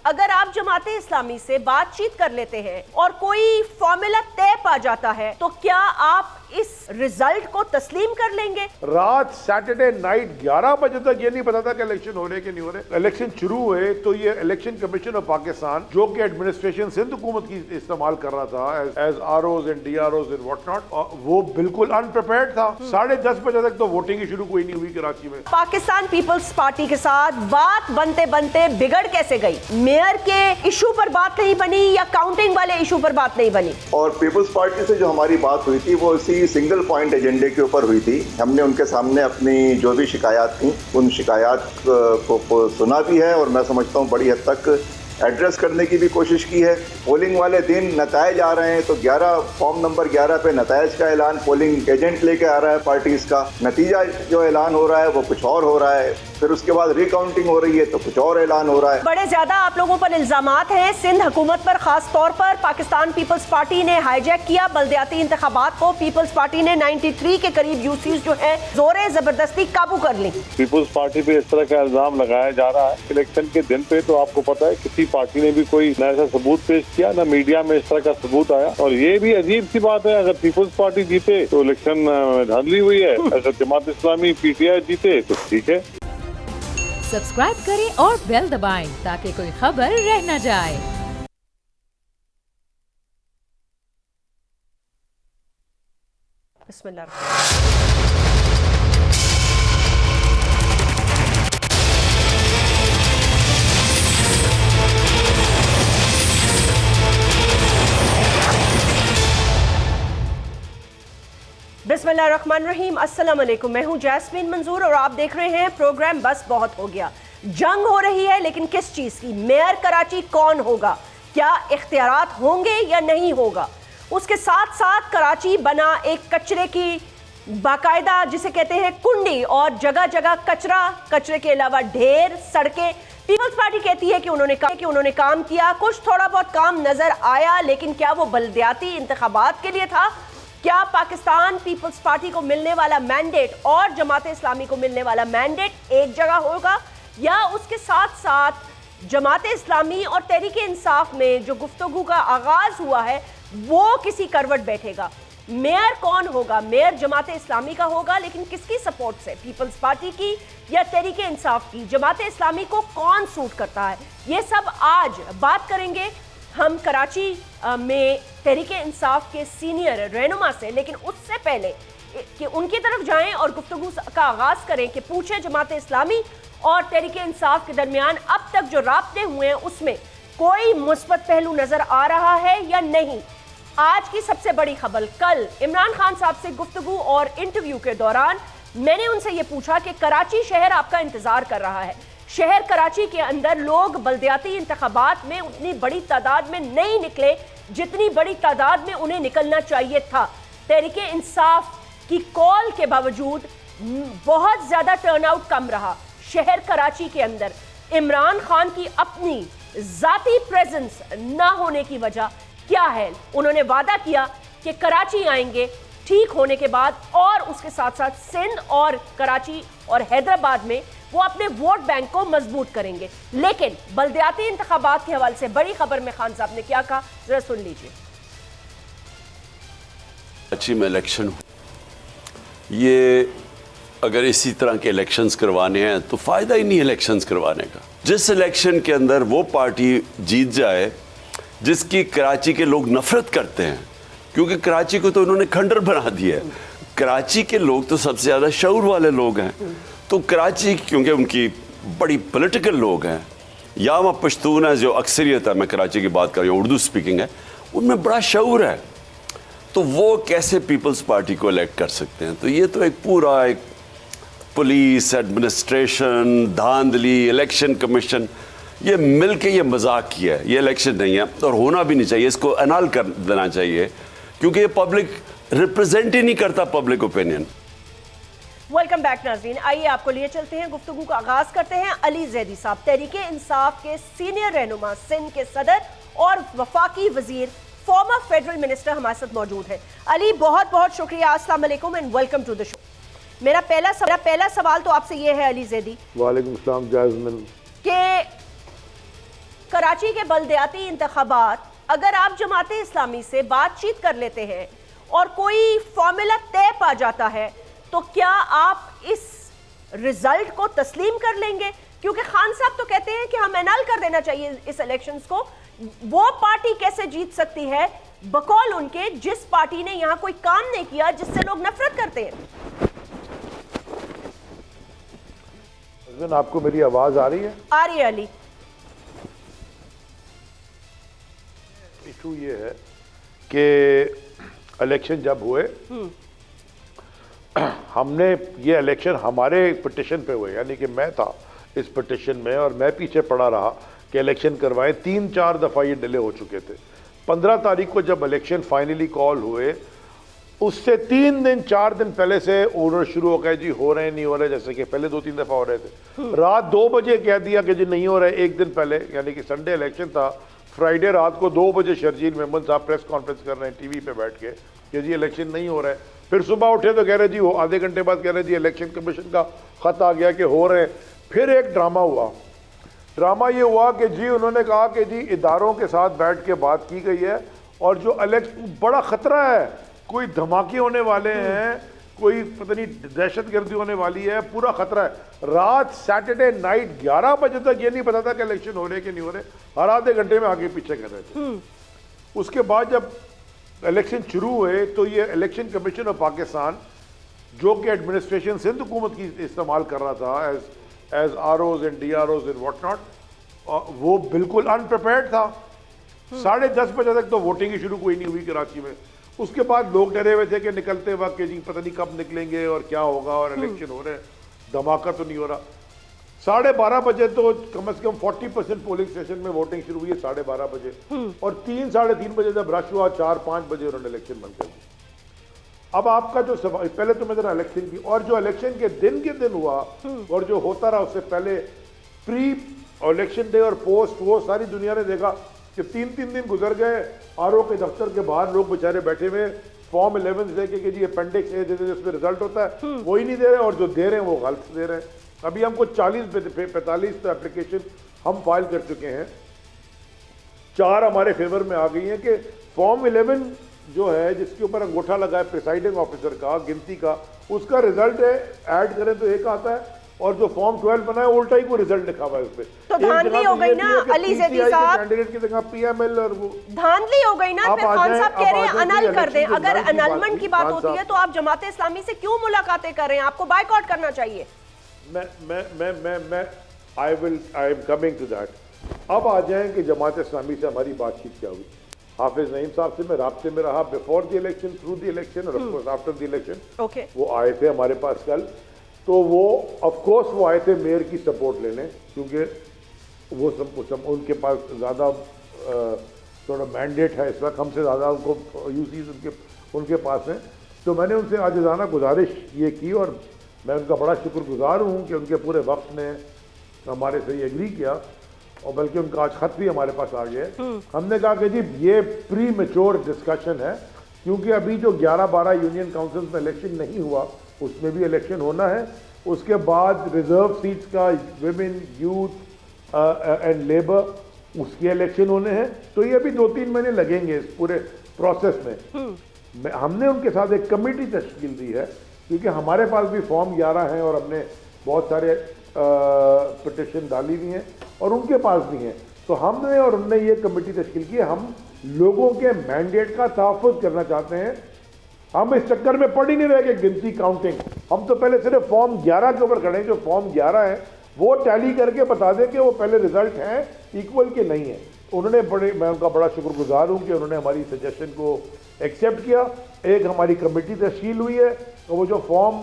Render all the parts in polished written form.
अगर आप जमाते इस्लामी से बातचीत कर लेते हैं और कोई फॉर्मूला तय पा जाता है तो क्या आप इस रिजल्ट को तस्लीम कर लेंगे? रात सैटरडे नाइट 11 बजे तक ये नहीं पता था कि इलेक्शन हो रहे कि नहीं हो रहे। इलेक्शन शुरू हुए तो ये इलेक्शन कमीशन ऑफ पाकिस्तान, जो कि एडमिनिस्ट्रेशन सिंध हुकूमत की इस्तेमाल कर रहा था as ROs and DROs and what not, वो बिल्कुल अनप्रिपेयर्ड था। 10:30 बजे तक तो वोटिंग ही शुरू कोई नहीं हुई कराची में। पाकिस्तान पीपल्स पार्टी के साथ बात बनते बनते बिगड़ कैसे गई? मेयर के इशू पर बात नहीं बनी या काउंटिंग वाले इशू पर बात नहीं बनी? और पीपल्स पार्टी से जो हमारी बात हुई थी वो इसी सिंगल पॉइंट एजेंडे के ऊपर हुई थी। हमने उनके सामने अपनी जो भी शिकायत थी उन शिकायत को सुना भी है और मैं समझता हूँ बड़ी हद तक एड्रेस करने की भी कोशिश की है। पोलिंग वाले दिन नतायज आ रहे हैं तो 11 फॉर्म नंबर 11 पे नतायज का ऐलान पोलिंग एजेंट लेके आ रहा है पार्टीज का। नतीजा जो ऐलान हो रहा है वो कुछ और हो रहा है, फिर उसके बाद रिकाउंटिंग हो रही है तो कुछ और ऐलान हो रहा है। बड़े ज्यादा आप लोगों पर इल्जामात हैं सिंध हुकूमत पर, खास तौर पर पाकिस्तान पीपल्स पार्टी ने हाईजैक किया बल्दियाती इंतखाबात को। पीपल्स पार्टी ने 93 के करीब यूसीज जो है जोरे जबरदस्ती काबू कर ली। पीपल्स पार्टी पे इस तरह का इल्जाम लगाया जा रहा है। इलेक्शन के दिन पे तो आपको पता है किसी पार्टी ने भी कोई न ऐसा सबूत पेश किया, न मीडिया में इस तरह का सबूत आया। और ये भी अजीब सी बात है, अगर पीपल्स पार्टी जीते तो इलेक्शन धांधली हुई है, अगर जमात इस्लामी पीटीआई जीते तो ठीक है। सब्सक्राइब करें और बेल दबाएं ताकि कोई खबर रह न जाए। बिस्मिल्लाह। बिस्मिल्लाहिर्रहमानिर्रहीम, अस्सलाम वालेकुम। मैं हूं जैस्मीन मंजूर और आप देख रहे हैं प्रोग्राम बस बहुत हो गया। जंग हो रही है लेकिन किस चीज़ की? मेयर कराची कौन होगा? क्या इख्तियारात होंगे या नहीं होगा? उसके साथ साथ कराची बना एक कचरे की बाकायदा जिसे कहते हैं कुंडी, और जगह जगह कचरा, कचरे के अलावा ढेर सड़कें। पीपल्स पार्टी कहती है कि उन्होंने काम किया, कुछ थोड़ा बहुत काम नजर आया, लेकिन क्या वो बल्दियाती इंतखाबात के लिए था? क्या पाकिस्तान पीपल्स पार्टी को मिलने वाला मैंडेट और जमात इस्लामी को मिलने वाला मैंडेट एक जगह होगा, या उसके साथ साथ जमात इस्लामी और तहरीक इंसाफ में जो गुफ्तगू का आगाज हुआ है वो किसी करवट बैठेगा? मेयर कौन होगा? मेयर जमात इस्लामी का होगा, लेकिन किसकी सपोर्ट से? पीपल्स पार्टी की या तहरीक इंसाफ की? जमात इस्लामी को कौन सूट करता है? ये सब आज बात करेंगे हम कराची में तहरीक इंसाफ के सीनियर रहनुमा से। लेकिन उससे पहले कि उनकी तरफ जाएं और गुफ्तगू का आगाज करें कि पूछे जमात इस्लामी और तहरीक इंसाफ के दरमियान अब तक जो राब्ते हुए हैं उसमें कोई मुस्बत पहलू नजर आ रहा है या नहीं। आज की सबसे बड़ी खबर, कल इमरान खान साहब से गुफ्तगू और इंटरव्यू के दौरान मैंने उनसे ये पूछा कि कराची शहर आपका इंतजार कर रहा है। शहर कराची के अंदर लोग बल्दियाती इंतखाबात में उतनी बड़ी तादाद में नहीं निकले जितनी बड़ी तादाद में उन्हें निकलना चाहिए था। तहरीक इंसाफ की कॉल के बावजूद बहुत ज्यादा टर्नआउट कम रहा शहर कराची के अंदर। इमरान खान की अपनी जाती प्रेजेंस ना होने की वजह क्या है? उन्होंने वादा किया कि कराची आएंगे ठीक होने के बाद, और उसके साथ साथ सिंध और कराची और हैदराबाद में वो अपने वोट बैंक को मजबूत करेंगे। लेकिन बल्दियाती इंतखाबात के हवाले से बड़ी खबर में खान साहब ने क्या कहा, जरा सुन लीजिए। कराची में इलेक्शन, ये अगर इसी तरह के इलेक्शंस करवाने हैं तो फ़ायदा ही नहीं इलेक्शंस करवाने का। जिस इलेक्शन के अंदर वो पार्टी जीत जाए जिसकी कराची के लोग नफरत करते हैं, क्योंकि कराची को तो उन्होंने खंडर बना दिया है। कराची के लोग तो सबसे ज़्यादा शऊर वाले लोग हैं, तो कराची क्योंकि उनकी बड़ी पॉलिटिकल लोग हैं, या वह पश्तून है जो अक्सरियत है, मैं कराची की बात कर रही हूँ, उर्दू स्पीकिंग है, उनमें बड़ा शऊर है, तो वो कैसे पीपल्स पार्टी को इलेक्ट कर सकते हैं? तो ये तो एक पूरा एक पुलिस, एडमिनिस्ट्रेशन, धांधली, इलेक्शन कमीशन, ये मिल के ये मजाक किया है। ये इलेक्शन नहीं है और होना भी नहीं चाहिए, इसको एनाल कर देना चाहिए, क्योंकि ये पब्लिक रिप्रेजेंट ही नहीं करता पब्लिक ओपिनियन। वेलकम बैक नाज़रीन, आइए आपको लिए चलते हैं, गुफ्तगू का आगाज करते हैं। अली ज़ैदी साहब, तहरीक इंसाफ के सीनियर रहनुमा, सिंध के सदर और वफाकी वजीर, फॉर्मर फेडरल मिनिस्टर हमारे साथ मौजूद है। अली, बहुत बहुत शुक्रिया, अस्सलाम वालेकुम and welcome to the show. मेरा पहला सवाल तो आपसे ये है अली ज़ैदी, वालेकुम अस्सलाम जैस्मिन, कि कराची के बल्दियाती इंतखाबात अगर आप जमाते इस्लामी से बातचीत कर लेते हैं और कोई फॉर्मूला तय पा जाता है तो क्या आप इस रिजल्ट को तस्लीम कर लेंगे? क्योंकि खान साहब तो कहते हैं कि हम एनाल कर देना चाहिए इस इलेक्शंस को। वो पार्टी कैसे जीत सकती है बकौल उनके जिस पार्टी ने यहां कोई काम नहीं किया जिससे लोग नफरत करते हैं? आपको मेरी आवाज आ रही है? आ रही है अली। इशू ये है कि इलेक्शन जब हुए हमने ये इलेक्शन हमारे पिटिशन पे हुए, यानी कि मैं था इस पिटिशन में और मैं पीछे पड़ा रहा कि इलेक्शन करवाएं। 3-4 दफ़ा ये डिले हो चुके थे। 15 तारीख को जब इलेक्शन फाइनली कॉल हुए उससे 3 दिन 4 दिन पहले से ऑर्डर शुरू हो गए, जी हो रहे हैं नहीं हो रहे, जैसे कि पहले 2-3 दफ़ा हो रहे थे। रात 2 बजे कह दिया कि जी नहीं हो रहे, एक दिन पहले, यानी कि संडे इलेक्शन था, फ्राइडे रात को 2 बजे शर्जील मेमन साहब प्रेस कॉन्फ्रेंस कर रहे हैं टीवी पे बैठ के कि जी इलेक्शन नहीं हो रहा है। फिर सुबह उठे तो कह रहे जी हो, आधे घंटे बाद कह रहे जी इलेक्शन कमीशन का खत आ गया कि हो रहे हैं। फिर एक ड्रामा हुआ। ड्रामा ये हुआ कि जी उन्होंने कहा कि जी इदारों के साथ बैठ के बात की गई है और जो बड़ा ख़तरा है, कोई धमाके होने वाले हैं, कोई पता नहीं दहशतगर्दी होने वाली है, पूरा खतरा है। रात सैटरडे नाइट 11 बजे तक ये नहीं पता था कि इलेक्शन हो रहे कि नहीं हो रहे, हर आधे घंटे में आगे पीछे कर रहे थे। उसके बाद जब इलेक्शन शुरू हुए तो ये इलेक्शन कमीशन ऑफ पाकिस्तान, जो कि एडमिनिस्ट्रेशन सिंध हुकूमत की इस्तेमाल कर रहा था as ROs and DROs and what not, वो बिल्कुल अनप्रिपेयर्ड था। 10:30 बजे तक तो वोटिंग ही शुरू कोई नहीं हुई कराची में। उसके बाद लोग डरे हुए थे कि निकलते वक्त कि जी पता नहीं कब निकलेंगे और क्या होगा, और इलेक्शन हो रहे हैं, धमाका तो नहीं हो रहा। 12:30 बजे तो कम से कम 40% पोलिंग स्टेशन में वोटिंग शुरू हुई है 12:30 बजे, और 3-3:30 बजे जब रश हुआ 4-5 बजे उन्होंने इलेक्शन बंद कर दिया। अब आपका जो सवाल, पहले तो मैं जरा इलेक्शन की, और जो इलेक्शन के दिन हुआ और जो होता रहा उससे पहले, प्री इलेक्शन डे और पोस्ट, वो सारी दुनिया ने देखा कि 3-3 दिन गुजर गए। RO के दफ्तर के बाहर लोग बेचारे बैठे हुए फॉर्म 11 देके कि जी अपेंडिक्स ए दे दे, उसमें रिजल्ट होता है, वो ही नहीं दे रहे, और जो दे रहे हैं वो गलत दे रहे हैं। अभी हमको 40-45 तो एप्लीकेशन हम फाइल कर चुके हैं, 4 हमारे फेवर में आ गई हैं कि फॉर्म 11 जो है जिसके ऊपर अंगूठा लगा है प्रिसाइडिंग ऑफिसर का, गिनती का, उसका रिजल्ट है ऐड करें तो एक आता है, और जो फॉर्म 12 बना है उल्टा ही को रिजल्ट लिखा हुआ है उसपे। तो धांधली हो गई ना अली ज़ैदी साहब, कैंडिडेट की जगह PML, और वो धांधली हो गई ना। फिर खान साहब कह रहे हैं अनल कर दें। अगर अनलमेंट की बात होती है तो आप जमाते इस्लामी से क्यों मुलाकातें कर रहे हैं? आपको बायकॉट करना चाहिए। I am coming to that. अब आ जाएं कि जमात इस्लामी से हमारी बातचीत क्या हुई। हाफिज नईम साहब से मैं राब्ते में रहा before the election, through the election और of course after the election. Okay, वो आए थे हमारे पास कल, तो वो ऑफ कोर्स वो आए थे मेयर की सपोर्ट लेने, क्योंकि वो सब उनके पास ज़्यादा थोड़ा मैंडेट है इस वक्त, हमसे ज़्यादा उनको यूसीज उनके पास हैं। तो मैंने उनसे आजिज़ाना गुजारिश ये की, और मैं उनका बड़ा शुक्रगुजार हूँ कि उनके पूरे वक्त ने हमारे से ये एग्री किया, और बल्कि उनका आज खत भी हमारे पास आ गया। हमने कहा कि जी ये प्री मेच्योर डिस्कशन है, क्योंकि अभी जो 11-12 यूनियन काउंसिल्स में इलेक्शन नहीं हुआ उसमें भी इलेक्शन होना है। उसके बाद रिजर्व सीट्स का विमेन, यूथ एंड लेबर, उसके इलेक्शन होने हैं। तो ये भी 2-3 महीने लगेंगे इस पूरे प्रोसेस में। हमने उनके साथ एक कमेटी तश्कील दी है, क्योंकि हमारे पास भी फॉर्म 11 हैं और हमने बहुत सारे पिटिशन डाली हुई हैं और उनके पास भी हैं। तो हमने और उनने ये कमेटी तश्कील की है। हम लोगों के मैंडेट का तहफ़्फ़ुज़ करना चाहते हैं। हम इस चक्कर में पड़ ही नहीं रहे कि गिनती, काउंटिंग, हम तो पहले सिर्फ फॉर्म 11 के ऊपर खड़े हैं। जो फॉर्म 11 है वो टैली करके बता दें कि वो पहले रिजल्ट हैं इक्वल के नहीं है। उन्होंने मैं उनका बड़ा शुक्रगुजार हूँ कि उन्होंने हमारी सजेशन को एक्सेप्ट किया। एक हमारी कमेटी तश्कील हुई है, तो वो जो फॉर्म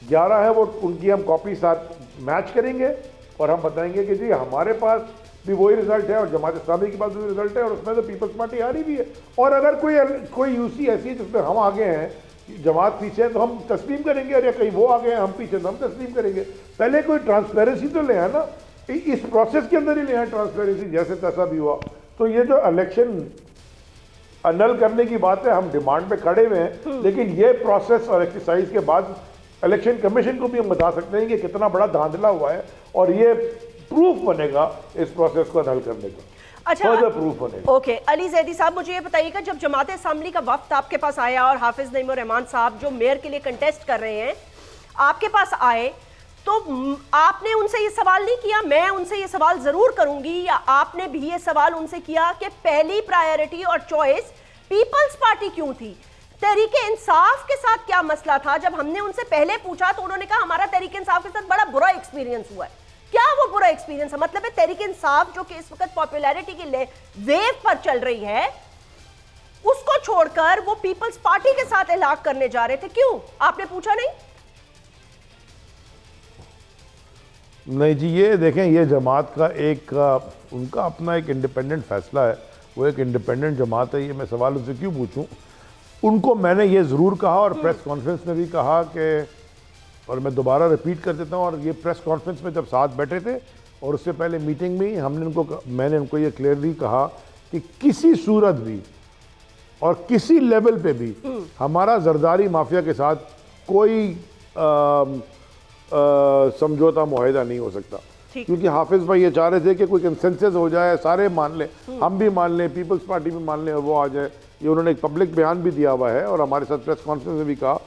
11 है वो उनकी हम कॉपी साथ मैच करेंगे और हम बताएंगे कि जी हमारे पास भी वही रिजल्ट है और जमात इस्लामी के पास भी रिजल्ट है, और उसमें तो पीपल्स पार्टी हारी भी है। और अगर कोई यूसी ऐसी है जिसमें हम आगे हैं, जमात पीछे है, तो हम तस्लीम करेंगे, और या कहीं वो आगे हैं हम पीछे, तो हम तस्लीम करेंगे। पहले कोई ट्रांसपेरेंसी तो ले आए ना, इस प्रोसेस के अंदर ही ले आए ट्रांसपेरेंसी, जैसे तैसा भी हुआ। तो ये जो इलेक्शन अनल करने की बात है, हम डिमांड पे खड़े हुए हैं, लेकिन ये प्रोसेस और एक्सरसाइज के बाद इलेक्शन कमीशन को भी हम बता सकते हैं कि कितना बड़ा धांधला हुआ है, और ये प्रूफ बनेगा इस प्रोसेस को हल करने का। अच्छा, फर्दर प्रूफ बनेगा। ओके, अली जैदी साहब मुझे ये बताइएगा, जब जमात इस्लामी का वफ्द आपके पास आया और हाफिज नईम रहमान साहब जो मेयर के लिए कंटेस्ट कर रहे हैं आपके पास आए, तो आपने उनसे ये सवाल नहीं किया, मैं उनसे ये सवाल जरूर करूंगी, या आपने भी ये सवाल उनसे किया कि पहली प्रायोरिटी और चॉइस पीपल्स पार्टी क्यों थी? तहरीके इंसाफ के साथ क्या मसला था? जब हमने उनसे पहले पूछा तो उन्होंने कहा हमारा तहरीके इंसाफ के साथ बड़ा बुरा एक्सपीरियंस हुआ है। क्या वो बुरा एक्सपीरियंस है? मतलब है तहरीके इंसाफ जो कि इस वक्त पॉपुलैरिटी की वेव पर चल रही है, उसको छोड़कर वो पीपल्स पार्टी के साथ इलाक करने जा रहे थे, क्यों? आपने पूछा नहीं? नहीं जी, ये देखें, ये जमात का एक उनका अपना एक इंडिपेंडेंट फैसला है, वो एक इंडिपेंडेंट जमात है, ये मैं सवाल उनसे क्यों पूछूं? उनको मैंने ये ज़रूर कहा और प्रेस कॉन्फ्रेंस में भी कहा कि, और मैं दोबारा रिपीट कर देता हूं, और ये प्रेस कॉन्फ्रेंस में जब साथ बैठे थे और उससे पहले मीटिंग में मैंने उनको ये क्लियरली कहा कि किसी सूरत भी और किसी लेवल पे भी हमारा जरदारी माफिया के साथ कोई समझौता मुआहिदा नहीं हो सकता, क्योंकि हाफिज भाई ये चाह रहे थे कि कोई कंसेंसस हो जाए, सारे मान लें, हम भी मान लें, पीपल्स पार्टी भी मान लें और वो आ जाए। ये उन्होंने एक पब्लिक बयान भी दिया हुआ है और हमारे साथ प्रेस कॉन्फ्रेंस में भी कहा,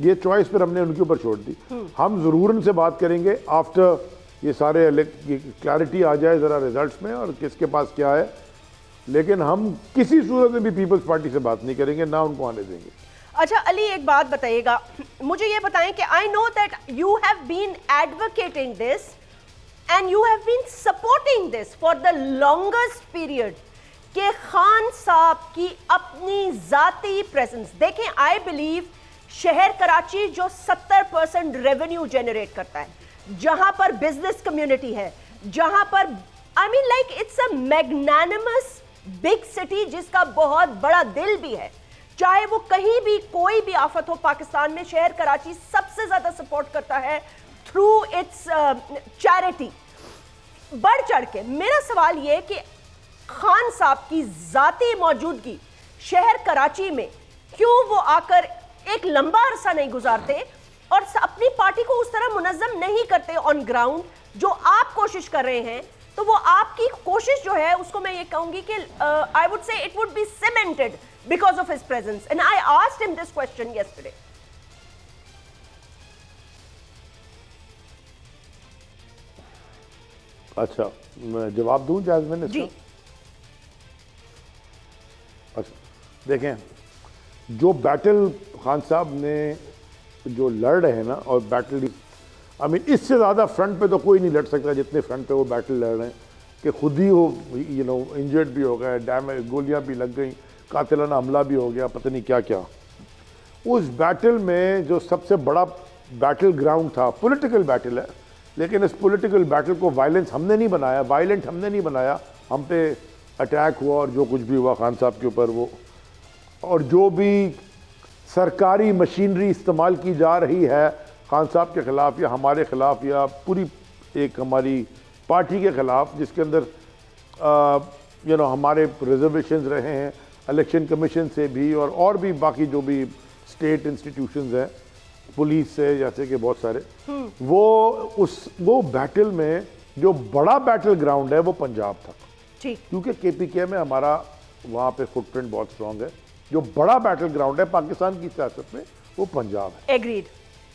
ये चॉइस फिर हमने उनके ऊपर छोड़ दी। हम ज़रूर उनसे बात करेंगे आफ्टर ये सारे क्लैरिटी आ जाए ज़रा रिजल्ट्स में और किसके पास क्या है, लेकिन हम किसी सूरत में भी पीपल्स पार्टी से बात नहीं करेंगे, ना उनको आने देंगे। अच्छा अली, एक बात बताइएगा, मुझे ये बताएं कि I know that you have been advocating this and you have been supporting this for the longest period कि खान साहब की अपनी जाती प्रेजेंस, देखें आई बिलीव शहर कराची जो 70% रेवेन्यू जनरेट करता है, जहां पर बिजनेस कम्युनिटी है, जहां पर I mean like it's a magnanimous big city जिसका बहुत बड़ा दिल भी है, चाहे वो कहीं भी कोई भी आफत हो पाकिस्तान में, शहर कराची सबसे ज्यादा सपोर्ट करता है थ्रू इट्स चैरिटी। बढ़ चढ़ के मेरा सवाल ये कि खान साहब की जाती मौजूदगी शहर कराची में क्यों वो आकर एक लंबा अरसा नहीं गुजारते और अपनी पार्टी को उस तरह मुनज़्ज़म नहीं करते ऑन ग्राउंड जो आप कोशिश कर रहे हैं? तो वो आपकी कोशिश जो है उसको मैं ये कहूंगी कि I would say it would be cemented because of his presence, and I asked him this question yesterday. अच्छा, मैं जवाब दूं जाज़मीन इसका? जी। अच्छा, देखें, जो बैटल खान साहब ने जो लड़ रहे हैं ना, और बैटल आई मीन इससे ज़्यादा फ्रंट पे तो कोई नहीं लड़ सकता जितने फ्रंट पे वो बैटल लड़ रहे हैं, कि खुद ही वो इंजर्ड भी हो गए, डैमेज, गोलियां भी लग गई, कातिलाना हमला भी हो गया, पता नहीं क्या क्या। उस बैटल में जो सबसे बड़ा बैटल ग्राउंड था, पॉलिटिकल बैटल है, लेकिन इस पॉलिटिकल बैटल को वायलेंस हमने नहीं बनाया, वायलेंट हमने नहीं बनाया, हम पे अटैक हुआ और जो कुछ भी हुआ खान साहब के ऊपर वो, और जो भी सरकारी मशीनरी इस्तेमाल की जा रही है खान साहब के ख़िलाफ़ या हमारे ख़िलाफ़ या पूरी एक हमारी पार्टी के ख़िलाफ़, जिसके अंदर हमारे रिजर्वेशंस रहे हैं इलेक्शन कमीशन से भी और भी बाकी जो भी स्टेट इंस्टीट्यूशंस हैं, पुलिस से, जैसे कि बहुत सारे, वो बैटल में जो बड़ा बैटल ग्राउंड है वो पंजाब था, क्योंकि KPK में हमारा वहाँ पे फुटप्रिंट बहुत स्ट्रांग है। जो बड़ा बैटल ग्राउंड है पाकिस्तान की सियासत में वो पंजाब है। एग्रीड।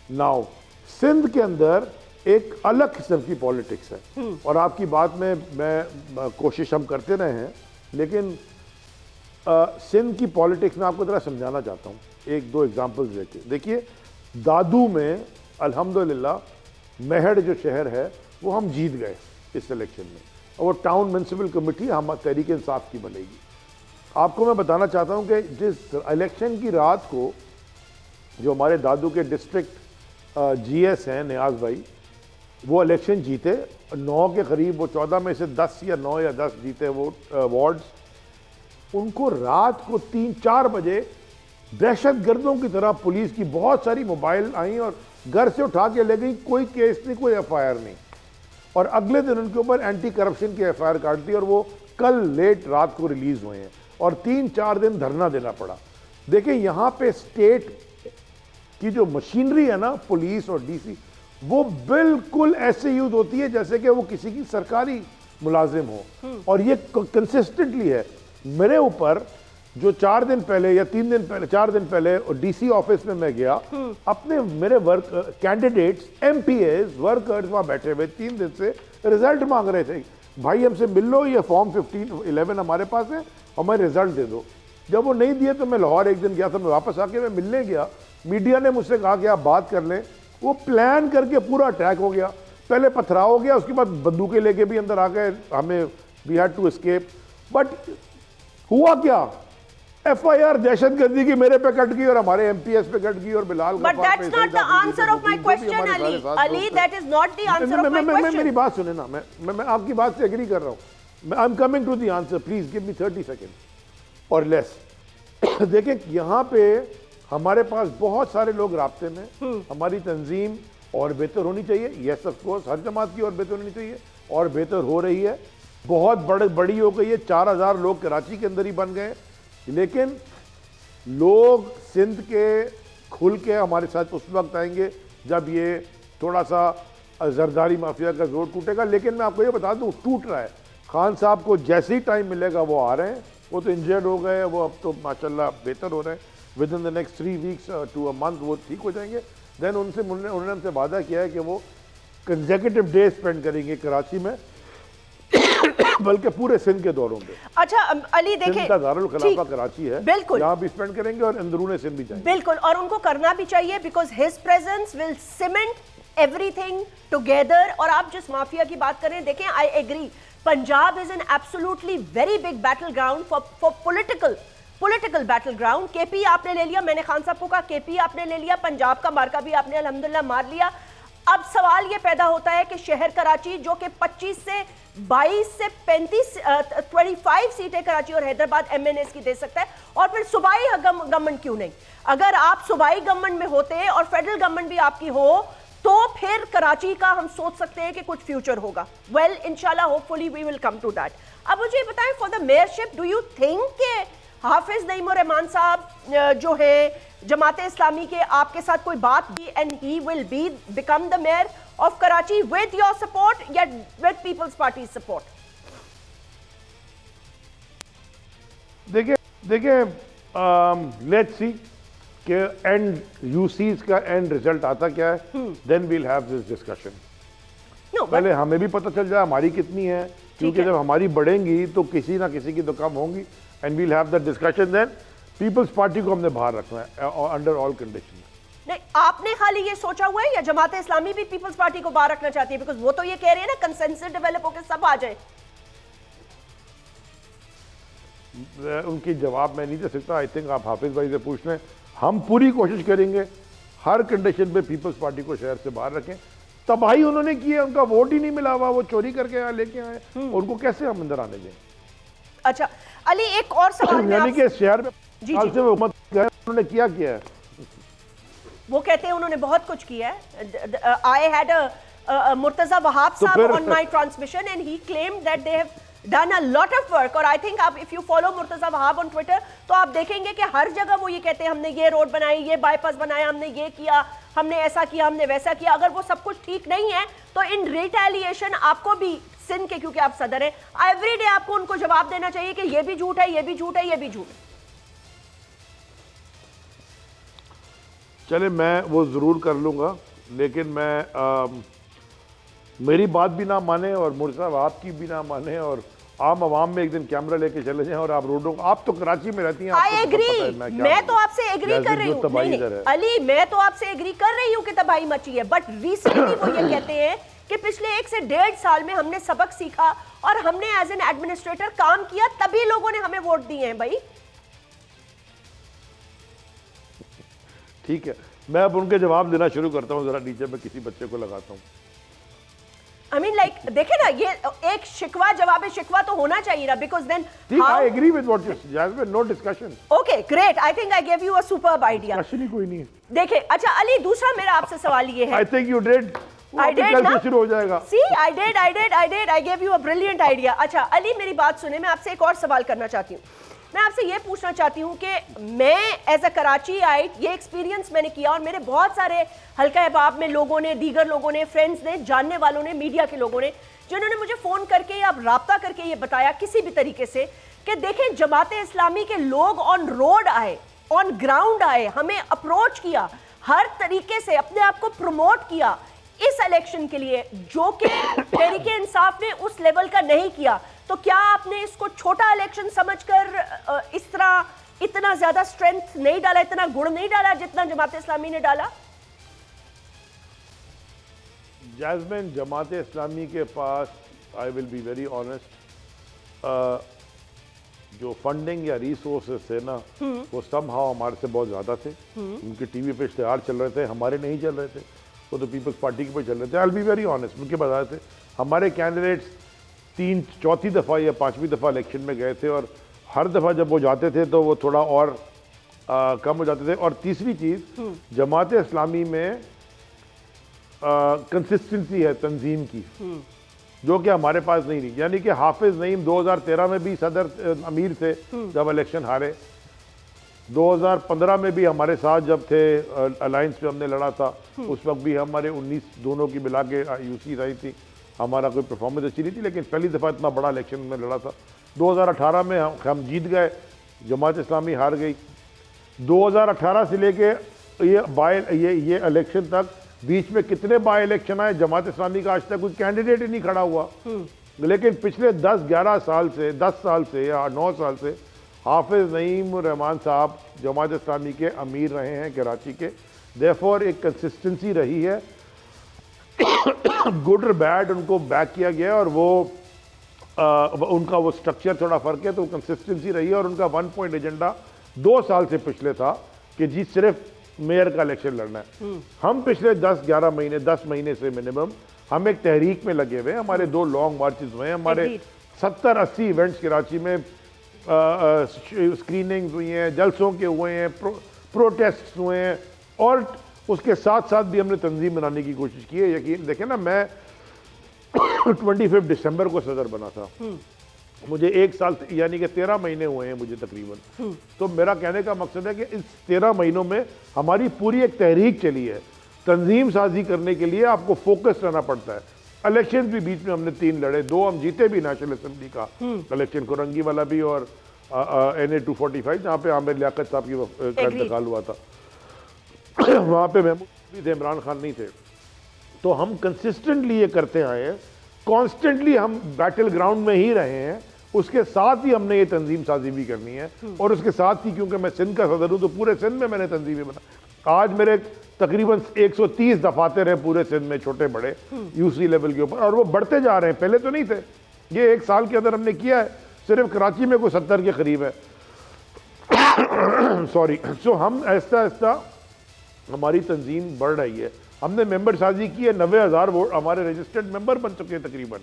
नाउ सिंध के अंदर एक अलग किस्म की पॉलिटिक्स है, और आपकी बात में मैं कोशिश हम करते रहे हैं, लेकिन सिंध की पॉलिटिक्स में आपको ज़रा समझाना चाहता हूँ एक दो एग्जांपल्स लेके। देखिए, दादू में अल्हम्दुलिल्लाह मेहड़ जो शहर है वो हम जीत गए इस इलेक्शन में, और वो टाउन म्यूनसिपल कमेटी हम तहरीक इंसाफ की बनेगी। आपको मैं बताना चाहता हूँ कि जिस इलेक्शन की रात को जो हमारे दादू के डिस्ट्रिक्ट GS हैं नियाज भाई, वो इलेक्शन जीते 9 के करीब, वो 14 में से 10 या 9 या 10 जीते वो वार्ड्स। उनको रात को 3-4 बजे दहशत गर्दों की तरह पुलिस की बहुत सारी मोबाइल आई और घर से उठा के ले गई, कोई केस नहीं, कोई FIR नहीं, और अगले दिन उनके ऊपर एंटी करप्शन की FIR काट दी, और वो कल लेट रात को रिलीज हुए हैं, और 3-4 दिन धरना देना पड़ा। देखिए, यहाँ पे स्टेट की जो मशीनरी है ना, पुलिस और DC, वो बिल्कुल ऐसे यूज होती है जैसे कि वो किसी की सरकारी मुलाजिम हो, और ये कंसिस्टेंटली है। मेरे ऊपर जो 4 दिन पहले या 3 दिन पहले 4 दिन पहले डीसी ऑफिस में मैं गया, अपने मेरे वर्क कैंडिडेट्स MPAs वर्कर्स वहां बैठे हुए 3 दिन से रिजल्ट मांग रहे थे, भाई हमसे मिल लो, ये फॉर्म 15-11 हमारे पास है, हमें रिजल्ट दे दो। जब वो नहीं दिए तो मैं लाहौर एक दिन गया था, मैं वापस आके मैं मिलने गया, मीडिया ने मुझसे कहा कि आप बात कर लें, वो प्लान करके पूरा अटैक हो गया, पहले पथराव हो गया, उसके बाद बंदूकें लेके भी अंदर आ गए, हमें we had to escape. But हुआ क्या, FIR दहशतगर्दी की मेरे पे कट गई और हमारे MPS पे कट गई और Bilal But that's not the answer of my question, Ali. Ali, that is not the answer of my question. मेरी बात सुने ना, मैं आपकी बात से एग्री कर रहा हूँ। I am coming to the answer, please give me 30 second और लेस। देखें यहाँ पे हमारे पास बहुत सारे लोग राब्ते में, हमारी तंजीम और बेहतर होनी चाहिए, यस ऑफ कोर्स हर जमात की और बेहतर होनी चाहिए, और बेहतर हो रही है, बहुत बड़ी हो गई है। 4000 लोग कराची के अंदर ही बन गए, लेकिन लोग सिंध के खुल के हमारे साथ उस वक्त आएंगे जब ये थोड़ा सा जरदारी माफिया का जोर टूटेगा। लेकिन मैं आपको ये बता दूं, टूट रहा है। खान साहब को जैसे ही टाइम मिलेगा वो आ रहे हैं, वो तो इंजर्ड हो गए, वो अब तो माशाल्लाह बेहतर हो रहे हैं, within the next 3 weeks to a month वो ठीक हो जाएंगे। देन उन्होंने हमसे वादा किया है कि वो कंसेक्यूटिव डे स्पेंड करेंगे कराची में, बल्कि पूरे सिंध के दौरों पे। अच्छा अली देखें, सिंध का दारुल खिलाफा कराची है, बिल्कुल यहाँ भी स्पेंड करेंगे और अंदरूने सिंध भी जाएंगे, बिल्कुल, और उनको करना भी चाहिए, because his presence will cement everything together. और आप जिस माफिया की बात करें, देखें, I agree, Punjab is an absolutely very big battle ground for political battle ground. KP आपने ले लिया, मैंने खान साहब को कहा KP आपने ले लिया, पंजाब का मार्का भी आपने अल्हम्दुलिल्लाह मार लिया। अब सवाल ये पैदा होता है कि शहर कराची जो कि 25 से 22 से 25 सीटें कराची और हैदराबाद MNAs की दे सकता है, और फिर सूबाई गवर्नमेंट क्यों नहीं? अगर आप सूबाई गवर्नमेंट में होते और फेडरल गवर्नमेंट भी आपकी हो, तो फिर कराची का हम सोच सकते हैं कि कुछ फ्यूचर होगा। वेल, इंशाल्लाह, hopefully we will come to that. अब मुझे बताएं, for the mayorship, do you think के हाफिज नईम और रहमान साहब जो है जमाते इस्लामी के, आपके साथ कोई बात की, and he will be become the mayor of Karachi with your support या विद पीपल्स पार्टी सपोर्ट? देखिए लेट्स सी कि एंड यूसीज का एंड रिजल्ट आता क्या है, then we'll have this discussion. पहले हमें भी पता चल जाए हमारी कितनी है, क्योंकि जब हमारी बढ़ेंगी तो किसी ना किसी की तो कम होंगी, and we'll have that discussion. Then Peoples Party को हमने बाहर रखना है अंडर ऑल कंडीशन। नहीं, आपने खाली ये सोचा हुआ है या जमाते इस्लामी भी पीपल्स पार्टी को बाहर रखना चाहती है? बिकॉज वो तो ये कह रहे हैं ना, कंसेंसस डेवलप होकर सब आ जाए। उनकी जवाब मैं नहीं दे सकता, आई थिंक आप हाफिज भाई से पूछ लें। हम पूरी कोशिश करेंगे हर कंडीशन पे पीपल्स पार्टी को शहर से बाहर रखें। तबाही उन्होंने की है, उनका वोट ही नहीं मिला हुआ, वो चोरी करके यहाँ लेके आए, उनको कैसे हम अंदर आने दें? अच्छा अली, एक और सवाल, यानी कि शहर में जी, साल से हुकूमत उन्होंने किया है? वो कहते हैं उन्होंने बहुत कुछ किया है। आई हैड मुर्तजा वहाब साहब on my transmission and he claimed that they have done a lot of work. और आई थिंक आप if you follow Murtaza Wahab on Twitter तो आप देखेंगे कि हर जगह वो ये कहते हैं हमने ये रोड बनाई, ये बाईपास बनाया, हमने ये किया, हमने ऐसा किया, हमने वैसा किया। अगर वो सब कुछ ठीक नहीं है तो इन रिटेलिएशन आपको भी सिंध के, क्योंकि आप सदर हैं, एवरी डे आपको उनको जवाब देना चाहिए कि ये भी झूठ है, ये भी झूठ है, ये भी झूठ है। चले, मैं वो ज़रूर कर लूँगा, लेकिन मैं मेरी बात भी ना माने और मुर्तज़ा वहाब की भी ना माने और आम आवाम में एक दिन कैमरा लेके चले जाएं और आप रोडों, आप तो कराची में रहती हैं, आई एग्री, मैं तो आपसे एग्री कर रही हूँ। नहीं अली, मैं तो आपसे एग्री कर रही हूँ कि तबाही मची है, बट रिसेंटली वो ये कहते हैं कि पिछले 1 से 1.5 साल में हमने सबक सीखा और हमने एज एन एडमिनिस्ट्रेटर काम किया, तभी लोगों ने हमें वोट दिए हैं। भाई ठीक है, मैं अब उनके जवाब देना शुरू करता हूँ, जरा नीचे में किसी बच्चे को लगाता हूँ। I mean, like, देखे ना, ये एक शिकवा जवाब शिकवा तो होना चाहिए ना, because then I agree with what you said, Jasmine, no discussion. Okay, great. I think I gave you a superb idea. Discussion ही कोई नहीं है। देखे, अच्छा अली, दूसरा मेरा आपसे सवाल ये है। I think you did. I did ना? शुरू हो जाएगा। See, I did. I gave you a brilliant idea. अच्छा अली, मेरी बात सुने, मैं आपसे एक और सवाल करना चाहती हूँ। मैं आपसे ये पूछना चाहती हूँ कि मैं एज अ कराची आइट ये एक्सपीरियंस मैंने किया और मेरे बहुत सारे हल्का अहबाब में लोगों ने, दीगर लोगों ने, फ्रेंड्स ने, जानने वालों ने, मीडिया के लोगों ने, जिन्होंने मुझे फ़ोन करके या राब्ता करके ये बताया किसी भी तरीके से कि देखें जमाते इस्लामी के लोग ऑन रोड आए, ऑन ग्राउंड आए, हमें अप्रोच किया, हर तरीके से अपने आप को प्रमोट किया इस इलेक्शन के लिए, जो कि तहरीके इंसाफ ने उस लेवल का नहीं किया। तो क्या आपने इसको छोटा इलेक्शन समझकर इस तरह इतना ज्यादा स्ट्रेंथ नहीं डाला, इतना गुण नहीं डाला जितना जमात इस्लामी ने डाला? जैस्मिन, जमात इस्लामी के पास, I will be very honest, जो फंडिंग या रिसोर्सेस थे ना, वो समहाउ हमारे से बहुत ज़्यादा थे। उनके टीवी पे इश्तेहार चल रहे थे, हमारे नहीं चल रहे थे, वो तो पीपल्स पार्टी के पे चल रहे थे। आई विल बी वेरी ऑनेस्ट, उनके बता रहे थे हमारे कैंडिडेट्स चौथी दफ़ा या 5वीं दफ़ा इलेक्शन में गए थे, और हर दफ़ा जब वो जाते थे तो वो थोड़ा और कम हो जाते थे। और तीसरी चीज़, जमात इस्लामी में कंसिस्टेंसी है तंजीम की, जो कि हमारे पास नहीं रही। यानी कि हाफिज नईम 2013 में भी सदर अमीर थे जब इलेक्शन हारे, 2015 में भी हमारे साथ जब थे अलायंस पे हमने लड़ा था, उस वक्त भी हमारे 19 दोनों की मिला के यूसी रही थी, हमारा कोई परफॉर्मेंस अच्छी नहीं थी, लेकिन पहली दफ़ा इतना बड़ा इलेक्शन में लड़ा था। 2018 में हम जीत गए, जमात इस्लामी हार गई। 2018 से लेके ये इलेक्शन तक बीच में कितने बाय इलेक्शन आए, जमात इस्लामी का आज तक कोई कैंडिडेट ही नहीं खड़ा हुआ। लेकिन पिछले 10-11 साल से, 10 साल से या 9 साल से हाफिज नईम रहमान साहब जमात इस्लामी के अमीर रहे हैं कराची के। देयरफॉर एक कंसिस्टेंसी रही है, गुड और बैड उनको बैक किया गया, और वो उनका वो स्ट्रक्चर थोड़ा फर्क है, तो कंसिस्टेंसी रही है। और उनका 1 पॉइंट एजेंडा 2 साल से पिछले था कि जी सिर्फ मेयर का इलेक्शन लड़ना है। हम पिछले 10 महीने से मिनिमम हम एक तहरीक में लगे हुए हैं। हमारे 2 लॉन्ग मार्चेस हुए हैं, हमारे 70-80 इवेंट्स कराची में स्क्रीनिंग्स हुई हैं, जलसों के हुए हैं, प्रोटेस्ट हुए हैं, और उसके साथ साथ भी हमने तंजीम बनाने की कोशिश की है। यकीन देखें ना, मैं 25 दिसंबर को सदर बना था, मुझे 1 साल यानी कि 13 महीने हुए हैं मुझे तकरीबन। तो मेरा कहने का मकसद है कि इस 13 महीनों में हमारी पूरी एक तहरीक चली है। तंजीम साजी करने के लिए आपको फोकस रहना पड़ता है। इलेक्शन भी बीच में हमने 3 लड़े, 2 हम जीते भी नेशनल असेंबली का इलेक्शन, कोरंगी वाला भी और NA 245 जहाँ पे आमिर लियाकत साहब का इंतकाल हुआ था, वहाँ पे महमूद भी थे, इमरान खान नहीं थे। तो हम कंसिस्टेंटली ये करते आए हैं, कॉन्स्टेंटली हम बैटल ग्राउंड में ही रहे हैं। उसके साथ ही हमने ये तंजीम साजी भी करनी है, और उसके साथ ही क्योंकि मैं सिंध का सदर हूँ तो पूरे सिंध में मैंने तंजीमें बना। आज मेरे तकरीबन 130 दफातर हैं पूरे सिंध में, छोटे बड़े यूसी लेवल के ऊपर, और वो बढ़ते जा रहे हैं, पहले तो नहीं थे। ये 1 साल के अंदर हमने किया है, सिर्फ कराची में कोई 70 के करीब है। सॉरी। सो हम ऐसा ऐसा हमारी तंजीम बढ़ रही है। हमने मेंबर साजी की है, 90,000 वोट हमारे रजिस्टर्ड मेंबर बन चुके हैं तकरीबन।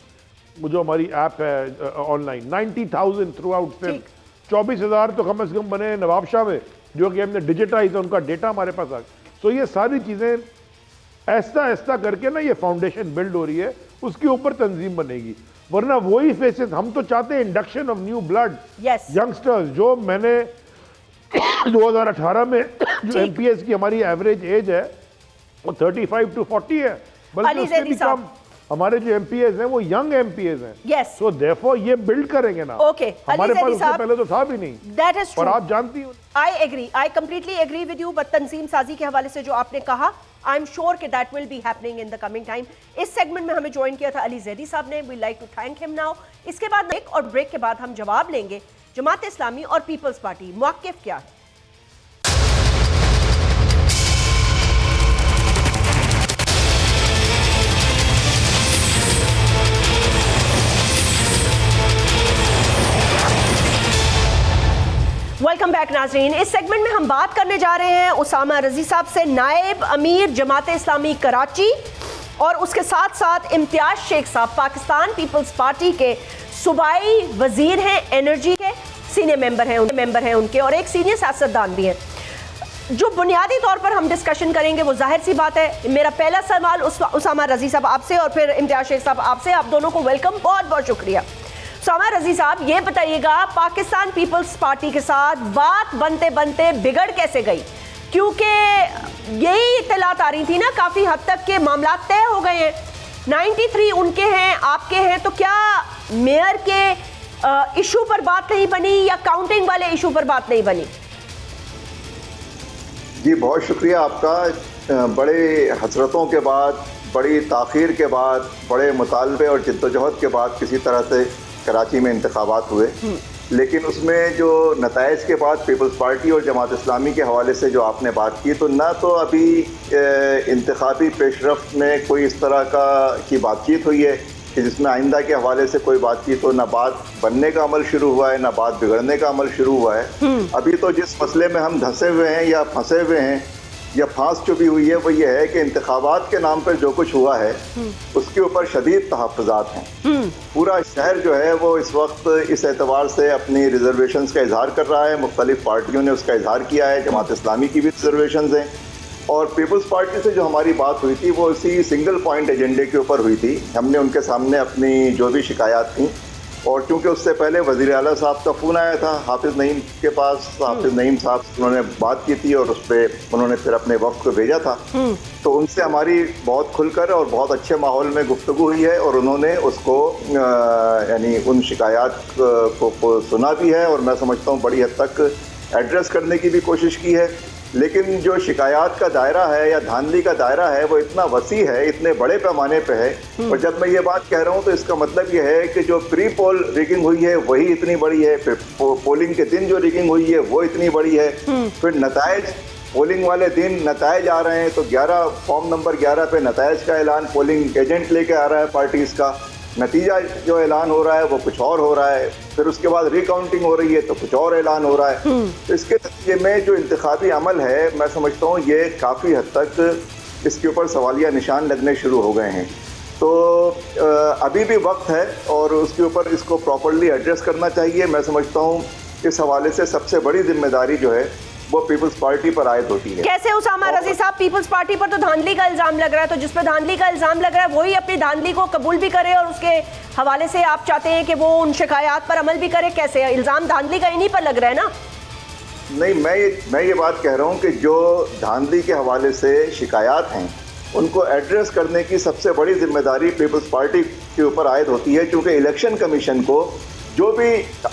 वो जो हमारी ऐप है ऑनलाइन, 90,000 थ्रू आउट सिंध। 24,000 तो कम से कम बने नवाबशाह में, जो कि हमने डिजिटाइज, उनका डेटा हमारे पास आ गया। तो ये सारी चीज़ें ऐसा ऐसा करके ना ये फाउंडेशन बिल्ड हो रही है, उसके ऊपर तंजीम बनेगी। वरना वही फेसेस, हम तो चाहते हैं induction of new blood, youngsters. जो मैंने 2018 में जो MPS की हमारी एवरेज एज है वो 35 to 40 है, बल्कि उससे भी कम। हमारे जो MPS हैं वो यंग MPS हैं। yes. So therefore ये बिल्ड करेंगे ना। okay. हमारे पास उससे पहले तो था भी नहीं। That is true. और आप जानती हो। I completely agree with you, but तंजीम साजी के हवाले से जो आपने कहा, I'm sure कि that will be happening in the coming time. इस सेगमेंट में हमें ज्वाइन किया था अली जैदी साहब ने, we like to thank him now. इसके बाद ब्रेक, और ब्रेक के बाद हम जवाब लेंगे जमात इस्लामी और पीपल्स पार्टी मौक़िफ़ क्या है। वेलकम बैक नाज़रीन। इस सेगमेंट में हम बात करने जा रहे हैं उसामा रजी साहब से, नायब अमीर जमात इस्लामी कराची, और उसके साथ साथ इम्तियाज शेख साहब पाकिस्तान पीपल्स पार्टी के सूबाई वजीर हैं, एनर्जी के सीनियर मेंबर हैं उनके, और एक सीनियर सियासतदान भी हैं। जो बुनियादी तौर पर हम डिस्कशन करेंगे वो जाहिर सी बात है, मेरा पहला सवाल उसामा रजी साहब आपसे और फिर इम्तियाज शेख साहब आपसे। आप दोनों को वेलकम, बहुत बहुत शुक्रिया। उसामा रजी साहब, ये बताइएगा, पाकिस्तान पीपल्स पार्टी के साथ बात बनते बनते बिगड़ कैसे गई? क्योंकि यही इत्तलात आ रही थी ना काफ़ी हद तक के मामला तय हो गए हैं, 93 उनके हैं, आपके हैं, तो क्या मेयर के इशू पर बात नहीं बनी या काउंटिंग वाले इशू पर बात नहीं बनी? जी बहुत शुक्रिया आपका। बड़े हसरतों के बाद, बड़ी ताख़ीर के बाद, बड़े मुतालबे और जिद्दोजहद के बाद किसी तरह से कराची में इंतखाबात हुए, लेकिन उसमें जो नताइज के बाद पीपल्स पार्टी और जमात इस्लामी के हवाले से जो आपने बात की, तो ना तो अभी इंतखाबी पेशरफ्त में कोई इस तरह की बातचीत हुई है कि जिसमें आइंदा के हवाले से कोई बातचीत हो, ना बात बनने का अमल शुरू हुआ है, ना बात बिगड़ने का अमल शुरू हुआ है। अभी तो जिस मसले में हम धंसे हुए हैं या फंसे हुए हैं या फांस चुभी हुई है वो ये है कि इंतखाबात के नाम पर जो कुछ हुआ है उसके ऊपर शदीद तहफ़्फ़ुज़ात हैं। पूरा शहर जो है वो इस वक्त इस एतबार से अपनी रिजर्वेशंस का इजहार कर रहा है। मुख्तलिफ पार्टियों ने उसका इजहार किया है, जमात इस्लामी की भी रिजर्वेशंस हैं, और पीपल्स पार्टी से जो हमारी बात हुई थी वो इसी सिंगल पॉइंट एजेंडे के ऊपर हुई थी। हमने उनके सामने अपनी जो भी शिकायत थी, और चूँकि उससे पहले वज़ीर आला साहब का फ़ोन आया था हाफिज़ नईम के पास, हाफिज़ नईम साहब से उन्होंने बात की थी और उस पर उन्होंने फिर अपने वक्त को भेजा था। तो उनसे हमारी बहुत खुलकर और बहुत अच्छे माहौल में गुफ्तगू हुई है, और उन्होंने उसको यानी उन शिकायत को सुना भी है, और मैं समझता हूँ बड़ी हद तक एड्रेस करने की भी कोशिश की है। लेकिन जो शिकायत का दायरा है या धांधली का दायरा है वो इतना वसी है, इतने बड़े पैमाने पे है, और जब मैं ये बात कह रहा हूँ तो इसका मतलब ये है कि जो प्री पोल रिगिंग हुई है वही इतनी बड़ी है, फिर पोलिंग के दिन जो रिगिंग हुई है वो इतनी बड़ी है, फिर नताइज पोलिंग वाले दिन नताइज आ रहे हैं तो 11 फॉर्म नंबर 11 पे नताइज का ऐलान पोलिंग एजेंट लेके आ रहा है पार्टीज़ का, नतीजा जो ऐलान हो रहा है वो कुछ और हो रहा है, फिर उसके बाद रिकाउंटिंग हो रही है तो कुछ और ऐलान हो रहा है। तो इसके नतीजे में जो इंतखाबी अमल है मैं समझता हूँ ये काफ़ी हद तक इसके ऊपर सवालिया निशान लगने शुरू हो गए हैं। तो अभी भी वक्त है और उसके ऊपर इसको प्रॉपर्ली एड्रेस करना चाहिए। मैं समझता हूँ इस हवाले से सबसे बड़ी जिम्मेदारी जो है वो पीपल्स पार्टी पर आयद होती है। कैसे उसामा रज़ी साहब, पीपल्स पार्टी पर तो धांधली का इल्जाम लग रहा है, तो जिस पर धांधली का इल्जाम लग रहा है वही अपनी धांधली को कबूल भी करे और उसके हवाले से आप चाहते हैं कि वो उन शिकायत पर अमल भी करे? कैसे इल्जाम धांधली का इन्हीं पर लग रहा है ना? नहीं, मैं ये बात कह रहा हूँ कि जो धांधली के हवाले से शिकायत हैं उनको एड्रेस करने की सबसे बड़ी जिम्मेदारी पीपल्स पार्टी के ऊपर आयद होती है, क्योंकि इलेक्शन कमीशन को जो भी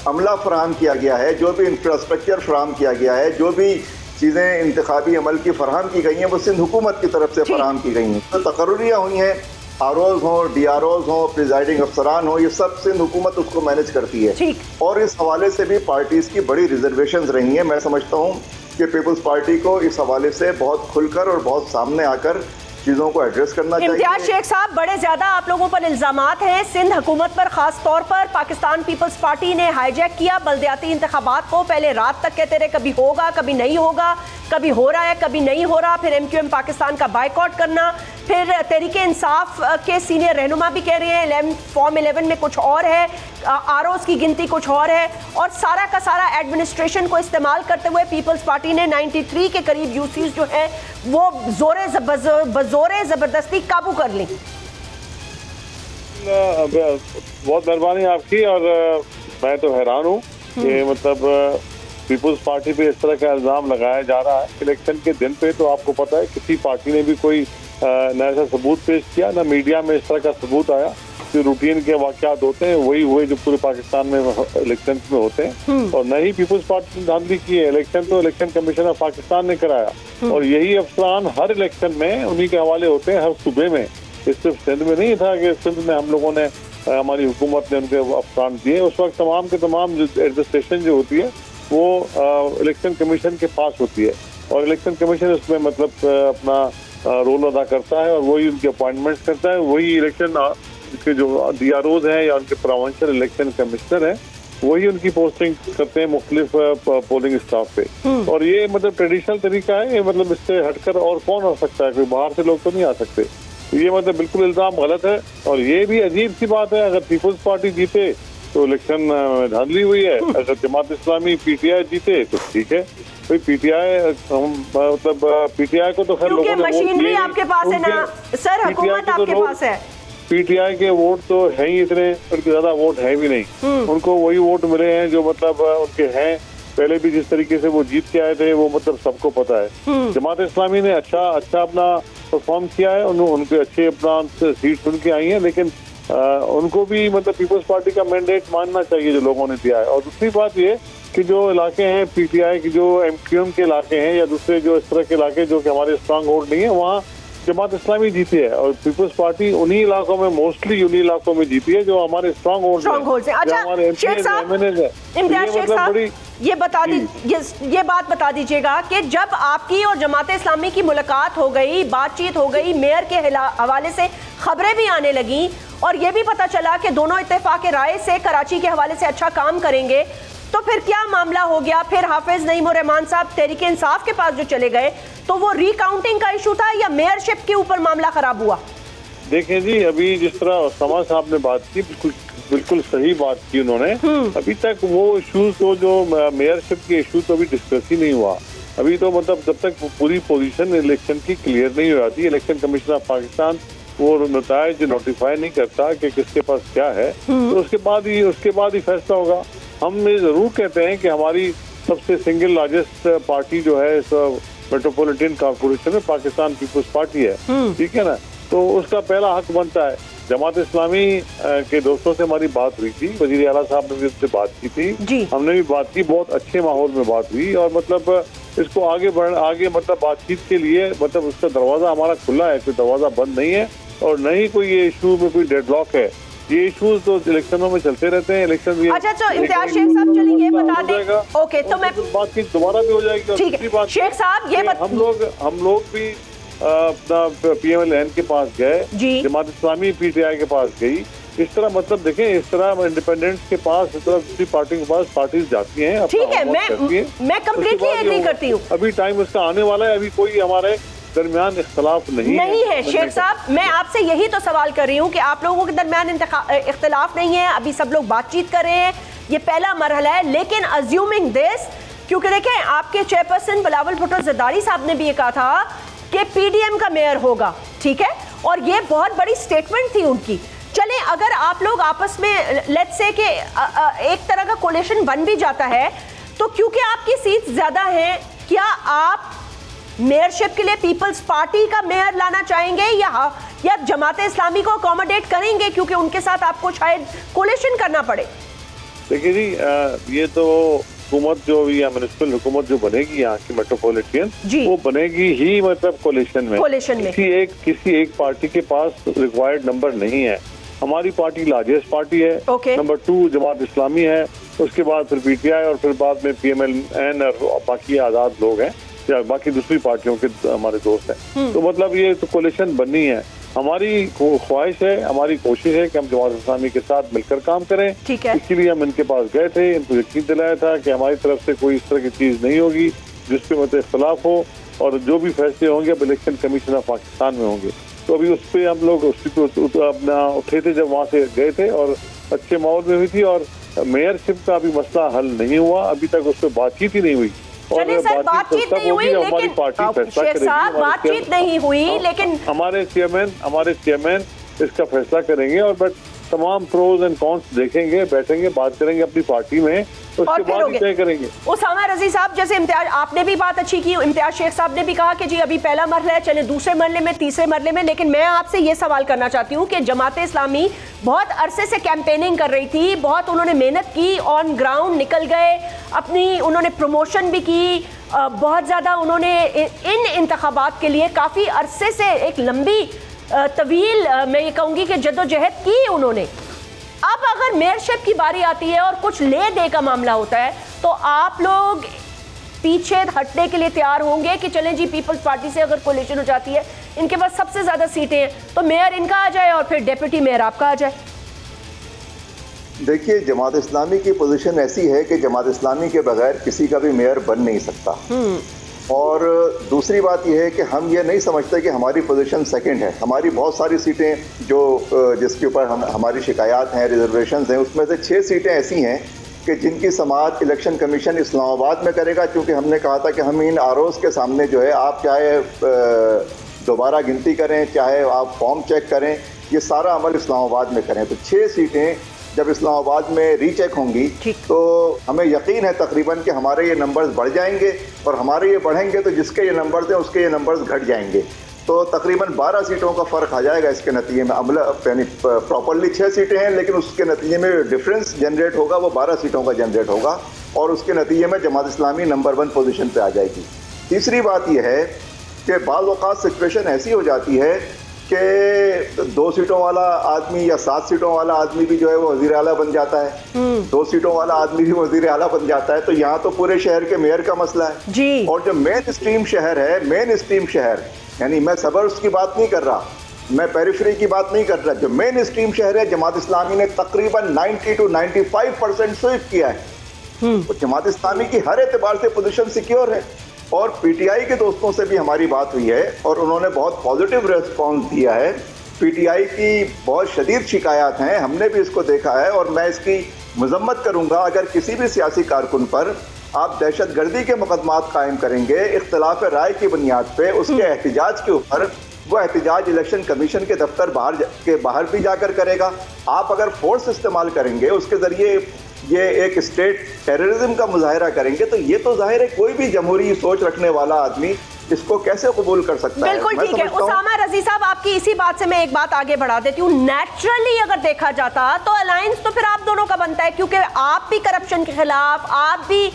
अमला फराहम किया गया है, जो भी इंफ्रास्ट्रक्चर फराहम किया गया है, जो भी चीज़ें इंतखाबी अमल की फराहम की गई हैं वो सिंध हुकूमत की तरफ से फराहम की गई हैं। तो तकर्रियाँ हुई हैं, आरओज़ हों, डीआरओज़ हों, प्रिजाइडिंग अफसरान हों, ये सब सिंध हुकूमत उसको मैनेज करती है, और इस हवाले से भी पार्टीज़ की बड़ी रिजर्वेशंस रही हैं। मैं समझता हूँ कि पीपल्स पार्टी को इस हवाले से बहुत खुलकर और बहुत सामने आकर चीज़ों को एड्रेस करना चाहिए। इम्तियाज शेख साहब, बड़े ज्यादा आप लोगों पर इल्जामात हैं सिंध हुकूमत पर, खास तौर पर पाकिस्तान पीपल्स पार्टी ने हाईजैक किया बल्दियाती इंतखाबात को। पहले रात तक कहते रहे कभी होगा कभी नहीं होगा, कभी हो रहा है कभी नहीं हो रहा, फिर एमक्यूएम पाकिस्तान का बाइकआउट करना, फिर तहरीक इंसाफ के सीनियर रहनुमा भी कह रहे हैं फॉर्म 11 में कुछ और है, आरओज़ की गिनती कुछ और है, और सारा का सारा एडमिनिस्ट्रेशन को इस्तेमाल करते हुए पीपल्स पार्टी ने 93 के करीब यूसीज जो है वो बज़ोरे ज़बरदस्ती काबू कर ली। बहुत मेहरबानी आपकी, और मैं तो हैरान हूँ कि मतलब पीपल्स पार्टी पे इस तरह का इल्ज़ाम लगाया जा रहा है। इलेक्शन के दिन पे तो आपको पता है किसी पार्टी ने भी कोई न ऐसा सबूत पेश किया, ना मीडिया में इस तरह का सबूत आया। जो रूटीन के वाक़यात होते हैं वही हुए जो पूरे पाकिस्तान में इलेक्शन में होते हैं, और न ही पीपल्स पार्टी ने धांधली की है। इलेक्शन तो इलेक्शन कमीशन ऑफ पाकिस्तान ने कराया, और यही अफसरान हर इलेक्शन में उन्हीं के हवाले होते हैं, हर सूबे में। इस सिर्फ सिंध में नहीं था कि सिंध में हम लोगों ने, हमारी हुकूमत ने उनके अफसरान दिए। उस वक्त तमाम के तमाम जो एडमिनिस्ट्रेशन जो होती है वो इलेक्शन कमीशन के पास होती है, और इलेक्शन कमीशन उसमें मतलब अपना रोल अदा करता है, और वही उनके अपॉइंटमेंट्स करता है। वही इलेक्शन के जो डीआरओज़ हैं या उनके प्रोविंशियल इलेक्शन कमिश्नर हैं वही उनकी पोस्टिंग करते हैं मुख्तलिफ पोलिंग स्टाफ पे। और ये मतलब ट्रेडिशनल तरीका है, ये मतलब इससे हटकर और कौन आ सकता है? कोई बाहर से लोग तो नहीं आ सकते। तो ये मतलब बिल्कुल इल्ज़ाम गलत है, और ये भी अजीब सी बात है। अगर पीपल्स पार्टी जीते तो इलेक्शन में धांधली हुई है, अगर जमात इस्लामी पीटीआई जीते तो ठीक है। भाई पीटीआई मतलब पीटीआई को तो खैर लोगों ने मशीनरी आपके पास है ना सर, हुकूमत आपके पास है। पीटीआई के वोट तो है ही इतने, उनके ज्यादा वोट है भी नहीं। उनको वही वोट मिले हैं जो मतलब उनके हैं। पहले भी जिस तरीके से वो जीत के आए थे वो मतलब सबको पता है। जमात इस्लामी ने अच्छा अपना परफॉर्म किया है, उनके अच्छे अपना सीट उनकी आई हैं, लेकिन उनको भी मतलब पीपल्स पार्टी का मैंडेट मानना चाहिए जो लोगों ने दिया है। और दूसरी बात ये कि जो इलाके हैं पीटीआई की, जो एमक्यूएम के इलाके हैं या दूसरे जो इस तरह के इलाके जो कि हमारे स्ट्रांग होल्ड नहीं है, वहाँ जमात इस्लामी जीती है और पीपल्स पार्टी उन्हीं इलाकों में, मोस्टली उन्हीं इलाकों में जीती है जो हमारे स्ट्रांग होल्ड से। अच्छा शेख साहब, इम्तियाज शेख साहब, ये बात बता दीजिएगा कि जब आपकी और जमात इस्लामी की मुलाकात हो गई, बातचीत हो गई, मेयर के हवाले से खबरें भी आने लगी और ये भी पता चला कि दोनों इत्तेफाक राय से कराची के हवाले से अच्छा काम करेंगे, तो फिर क्या मामला हो गया? फिर हाफिज नईम रहमान साहब तहरीक इंसाफ के पास जो चले गए, तो वो रिकाउंटिंग का इशू था या मेयरशिप के ऊपर मामला खराब हुआ? देखें जी, अभी जिस तरह समा साहब ने बात की, बिल्कुल सही बात की उन्होंने। अभी तक वो इशूज तो जो मेयरशिप के इशू तो अभी डिस्कस ही नहीं हुआ। अभी तो मतलब जब तक पूरी पोजीशन इलेक्शन की क्लियर नहीं हो जाती, इलेक्शन कमीशन ऑफ पाकिस्तान वो नतायज नोटिफाई नहीं करता कि किसके पास क्या है, तो उसके बाद ही फैसला होगा। हम ये जरूर कहते हैं कि हमारी सबसे सिंगल लार्जेस्ट पार्टी जो है इस मेट्रोपॉलिटन कॉर्पोरेशन में पाकिस्तान पीपल्स पार्टी है, ठीक है ना, तो उसका पहला हक बनता है। जमात इस्लामी के दोस्तों से हमारी बात हुई थी, वजीर आला साहब ने भी उससे बात की थी, हमने भी बात की, बहुत अच्छे माहौल में बात हुई और मतलब इसको आगे मतलब बातचीत के लिए मतलब उसका दरवाजा हमारा खुला है, कोई दरवाजा बंद नहीं है और न ही कोई ये इशू में कोई डेडलॉक है। ये इश्यूज तो इलेक्शनों में चलते रहते हैं, इलेक्शन भी। अच्छा तो इम्तियाज शेख साहब चलिए ये बता दें, ओके, तो मैं बात की दोबारा भी हो जाएगी। ठीक है शेख साहब, ये हम लोग भी अपना PMLN के पास गए, जमात इस्लामी PTI के पास गई, इस तरह मतलब देखें, इस तरह इंडिपेंडेंट के पास, इस तरह दूसरी पार्टी के पास पार्टीज जाती हैं। ठीक है, मैं कंप्लीटली एग्री करती हूँ। अभी टाइम उसका आने वाला है, अभी कोई हमारे दरमियान इख्तलाफ नहीं है शेख साहब, मैं आपसे यही तो सवाल कर रही हूँ कि आप लोगों के दरमियान इख्तलाफ नहीं है, अभी सब लोग बातचीत कर रहे हैं, ये पहला मरहला है, लेकिन अज्यूमिंग दिस, क्योंकि देखें आपके चेयरपर्सन बिलावल भुट्टो जरदारी साहब ने भी ये कहा था कि PDM का मेयर होगा, ठीक है, और ये बहुत बड़ी स्टेटमेंट थी उनकी। चले अगर आप लोग आपस में लेट्स से कि एक तरह का कोलिशन बन भी जाता है, तो क्योंकि आपकी सीट ज्यादा है, क्या आप मेयरशिप के लिए पीपल्स पार्टी का मेयर लाना चाहेंगे या जमात इस्लामी को अकोमोडेट करेंगे क्योंकि उनके साथ आपको शायद कोलिशन करना पड़े? देखिए जी, ये तो हुकूमत जो या म्युनिसिपल हुकूमत जो बनेगी यहाँ की मेट्रोपॉलिटन, वो बनेगी ही मतलब कोलिशन में। किसी एक पार्टी के पास रिक्वायर्ड नंबर नहीं है। हमारी पार्टी लार्जेस्ट पार्टी है, नंबर 2 जमात इस्लामी है, उसके बाद फिर PTI और फिर बाद में PMLN और बाकी आज़ाद लोग हैं या बाकी दूसरी पार्टियों के हमारे दोस्त हैं। तो मतलब ये तो कोलिशन बननी है। हमारी ख्वाहिश है, हमारी कोशिश है कि हम जमात इस्लामी के साथ मिलकर काम करें। इसके लिए हम इनके पास गए थे, इनको यकीन दिलाया था कि हमारी तरफ से कोई इस तरह की चीज नहीं होगी जिसपे मतलब इख्तलाफ हो, और जो भी फैसले होंगे अब इलेक्शन कमीशन ऑफ पाकिस्तान में होंगे। तो अभी उस पर हम लोग अपना उठे थे जब वहाँ से गए थे और अच्छे माहौल में हुई थी, और मेयरशिप का अभी मसला हल नहीं हुआ, अभी तक उस पर बातचीत ही नहीं हुई। चलिए सर, बातचीत नहीं हुई, लेकिन शेख साहब बातचीत नहीं हुई, लेकिन हमारे चेयरमैन इसका फैसला करेंगे और बट तमाम प्रोज एंड कॉन्स देखेंगे, बैठेंगे, बात करेंगे अपनी पार्टी में, उसके बाद तय करेंगे। उसामा रजी साहब, जैसे इम्तियाज आपने भी बात अच्छी की, इम्तियाज शेख साहब ने भी कहा कि जी अभी पहला मरहला है, चले दूसरे मरहले में, तीसरे मरहले में, लेकिन मैं आपसे ये सवाल करना चाहती हूँ कि जमात इस्लामी बहुत अरसे से कैंपेनिंग कर रही थी, बहुत उन्होंने मेहनत की, ऑन ग्राउंड निकल गए, अपनी उन्होंने प्रमोशन भी की, बहुत ज़्यादा उन्होंने इन इंतखाबात के लिए काफ़ी अरसे से एक लंबी तवील मैं ये कहूँगी कि जद्दोजहद की उन्होंने। अब अगर मेयरशिप की बारी आती है और कुछ ले दे का मामला होता है, तो आप लोग पीछे हटने के लिए तैयार होंगे कि चलें जी पीपल्स पार्टी से अगर कोलिशन हो जाती है, इनके पास सबसे ज़्यादा सीटें हैं, तो मेयर इनका आ जाए और फिर डेप्यूटी मेयर आपका आ जाए? देखिए, जमात इस्लामी की पोजीशन ऐसी है कि जमात इस्लामी के बगैर किसी का भी मेयर बन नहीं सकता। और दूसरी बात यह है कि हम ये नहीं समझते कि हमारी पोजीशन सेकंड है। हमारी बहुत सारी सीटें जो जिसके ऊपर हमारी शिकायत हैं, रिजर्वेशंस हैं, उसमें से 6 सीटें ऐसी हैं कि जिनकी समाअत इलेक्शन कमीशन इस्लामाबाद में करेगा, क्योंकि हमने कहा था कि हम इन आरओज़ के सामने जो है, आप चाहे दोबारा गिनती करें, चाहे आप फॉर्म चेक करें, ये सारा अमल इस्लामाबाद में करें। तो 6 सीटें जब इस्लामाबाद में रीचेक होंगी तो हमें यकीन है तकरीबन कि हमारे ये नंबर्स बढ़ जाएंगे, और हमारे ये बढ़ेंगे तो जिसके ये नंबर्स हैं उसके ये नंबर्स घट जाएंगे। तो तकरीबन 12 सीटों का फर्क आ जाएगा इसके नतीजे में। अमला यानी प्रॉपरली 6 सीटें हैं, लेकिन उसके नतीजे में डिफरेंस जनरेट होगा, वो 12 सीटों का जनरेट होगा और उसके नतीजे में जमात इस्लामी नंबर 1 पोजीशन पे आ जाएगी। तीसरी बात यह है कि बाज़ औक़ात सिचुएशन ऐसी हो जाती है कि 2 सीटों वाला आदमी या 7 सीटों वाला आदमी भी जो है वो वज़ीर आला बन जाता है, 2 सीटों वाला आदमी भी वज़ीर आला बन जाता है। तो यहाँ तो पूरे शहर के मेयर का मसला है जी। और जो मेन स्ट्रीम शहर है, मेन स्ट्रीम शहर, यानी मैं सबर्ब्स की बात नहीं कर रहा, मैं पेरिफेरी की बात नहीं कर रहा, जो मेन स्ट्रीम शहर है, जमात इस्लामी ने तकरीबन 90 to 95% स्वीप किया है। तो जमात इस्लामी की हर एतबार से पोजीशन सिक्योर है। और पीटीआई के दोस्तों से भी हमारी बात हुई है और उन्होंने बहुत पॉजिटिव रेस्पॉन्स दिया है। पीटीआई की बहुत शदीद शिकायत हैं, हमने भी इसको देखा है और मैं इसकी मजम्मत करूंगा अगर किसी भी सियासी कारकुन पर आप दहशतगर्दी के मुकदमात कायम करेंगे इख्तिलाफ राय की बुनियाद पे, उसके एहतजाज के ऊपर, वो एहतजाज इलेक्शन कमीशन के दफ्तर बाहर भी जाकर करेगा। आप अगर फोर्स इस्तेमाल करेंगे, उसके ज़रिए ये एक स्टेट टेररिज्म का मुजाहरा करेंगे, तो ये तो जाहिर है कोई भी जमहूरी सोच रखने वाला आदमी इसको कैसे कबूल कर सकता है। बिल्कुल ठीक है। उसामा रजी साहब, आपकी इसी बात से मैं एक बात आगे बढ़ा देती हूँ। नेचुरली अगर देखा जाता तो अलायंस तो फिर आप दोनों का बनता है, क्योंकि आप भी करप्शन के खिलाफ, आप भी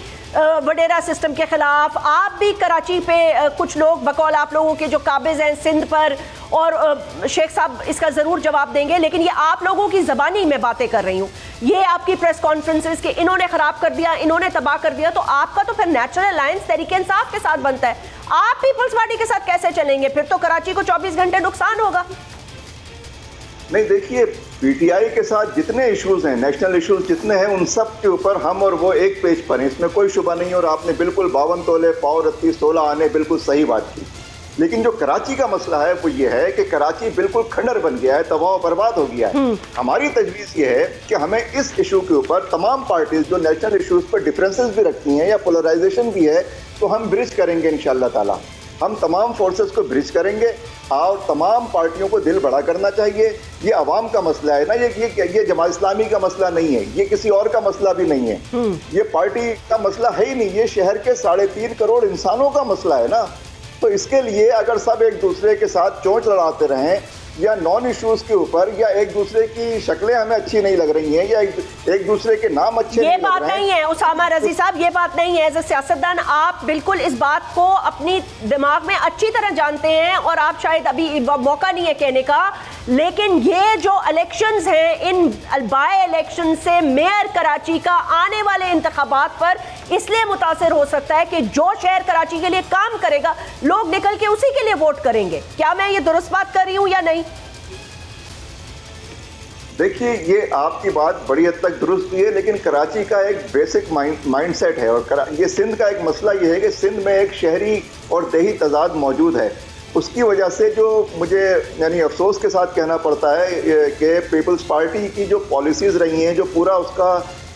वडेरा सिस्टम के खिलाफ, आप भी कराची पे कुछ लोग बकौल आप लोगों के जो काबिज हैं सिंध पर, और शेख साहब इसका ज़रूर जवाब देंगे, लेकिन ये आप लोगों की ज़बानी में बातें कर रही हूँ। ये आपकी प्रेस कॉन्फ्रेंसेस के इन्होंने ख़राब कर दिया, इन्होंने तबाह कर दिया, तो आपका तो फिर नेचुरल अलायंस तहरीक इंसाफ के साथ बनता है। आप पीपल्स पार्टी के साथ कैसे चलेंगे? फिर तो कराची को 24 घंटे नुकसान होगा। नहीं, देखिए, पीटीआई के साथ जितने इश्यूज हैं, नेशनल इश्यूज जितने हैं, उन सब के ऊपर हम और वो एक पेज पर हैं, इसमें कोई शुबा नहीं। और आपने बिल्कुल 52 तोले पाव रत्ती 16 आने बिल्कुल सही बात की। लेकिन जो कराची का मसला है वो ये है कि कराची बिल्कुल खंडर बन गया है, तबाह बर्बाद हो गया है। हमारी तजवीज़ ये है कि हमें इस इशू के ऊपर तमाम पार्टीज जो नेशनल इशूज पर डिफरेंसेस भी रखती हैं या पोलराइजेशन भी है, तो हम ब्रिज करेंगे इंशाअल्लाह ताला। हम तमाम फोर्सेस को ब्रिज करेंगे और तमाम पार्टियों को दिल बड़ा करना चाहिए। ये अवाम का मसला है ना, ये जमात इस्लामी का मसला नहीं है, ये किसी और का मसला भी नहीं है, ये पार्टी का मसला है ही नहीं, ये शहर के 3.5 करोड़ इंसानों का मसला है ना। तो इसके लिए अगर सब एक दूसरे के साथ चोंच लड़ाते रहें या नॉन इश्यूज के ऊपर, या एक दूसरे की शक्लें हमें अच्छी नहीं लग रही हैं या एक दूसरे के नाम अच्छे ये बात नहीं है उसामा रजी साहब, ये बात नहीं है। एज ए सियासतदान आप बिल्कुल इस बात को अपनी दिमाग में अच्छी तरह जानते हैं और आप शायद अभी मौका नहीं है कहने का, लेकिन ये जो इलेक्शंस हैं, इन बाय इलेक्शन से मेयर कराची का आने वाले इंतखाबात पर इसलिए मुतासिर हो सकता है कि जो शहर कराची के लिए काम करेगा लोग निकल के उसी के लिए वोट करेंगे। क्या मैं ये दुरुस्त बात कर रही हूँ या नहीं? देखिए, ये आपकी बात बड़ी हद तक दुरुस्त भी है, लेकिन कराची का एक बेसिक माइंडसेट है और ये सिंध का एक मसला ये है कि सिंध में एक शहरी और देही तजाद मौजूद है। उसकी वजह से जो मुझे यानी अफसोस के साथ कहना पड़ता है कि पीपल्स पार्टी की जो पॉलिसीज़ रही हैं, जो पूरा उसका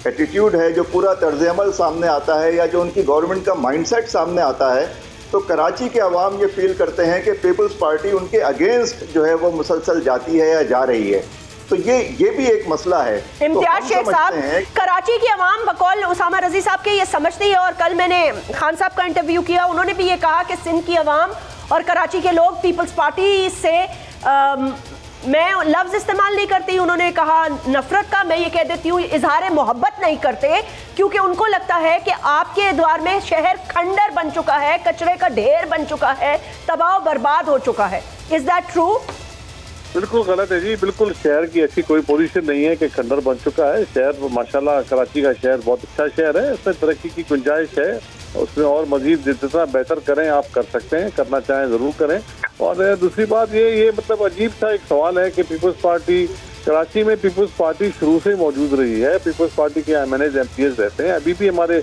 एटीट्यूड है, जो पूरा तर्ज अमल सामने आता है, या जो उनकी गवर्नमेंट का माइंडसेट सामने आता है, तो कराची के अवाम ये फील करते हैं कि पीपल्स पार्टी उनके अगेंस्ट जो है वो मुसलसल जाती है या जा रही है। तो ये भी एक मसला है। इम्तियाज शेख साहब, कराची की अवाम बकौल उसामा रजी साहब के ये समझती है, और कल मैंने खान साहब का इंटरव्यू किया, उन्होंने भी ये कहा कि सिंध की अवाम और कराची के लोग पीपल्स पार्टी से मैं लफ्ज़ इस्तेमाल नहीं करती, उन्होंने कहा नफरत का, मैं ये कह देती हूँ इजहार मोहब्बत नहीं करते, क्योंकि उनको लगता है कि आपके द्वार में शहर खंडर बन चुका है, कचरे का ढेर बन चुका है, तबाह बर्बाद हो चुका है। Is that true? बिल्कुल गलत है जी, बिल्कुल शहर की ऐसी कोई पोजीशन नहीं है कि खंडर बन चुका है। शहर माशाल्लाह कराची का शहर बहुत अच्छा शहर है, उसमें तरक्की की गुंजाइश है, उसमें और मजीद जितना बेहतर करें आप कर सकते हैं, करना चाहें ज़रूर करें। और दूसरी बात ये मतलब अजीब सा एक सवाल है कि पीपल्स पार्टी कराची में, पीपल्स पार्टी शुरू से मौजूद रही है, पीपल्स पार्टी के MNAs MPs रहते हैं, अभी भी हमारे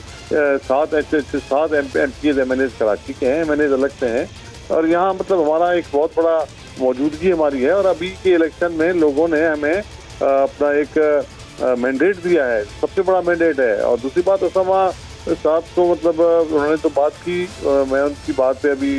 7 MPs MNAs कराची के हैं, MNAs अलग से हैं, और यहाँ मतलब हमारा एक बहुत बड़ा मौजूदगी हमारी है। और अभी के इलेक्शन में लोगों ने हमें अपना एक मैंडेट दिया है, सबसे बड़ा मैंडेट है। और दूसरी बात, उसामा साहब को मतलब उन्होंने तो बात की, मैं उनकी बात पे अभी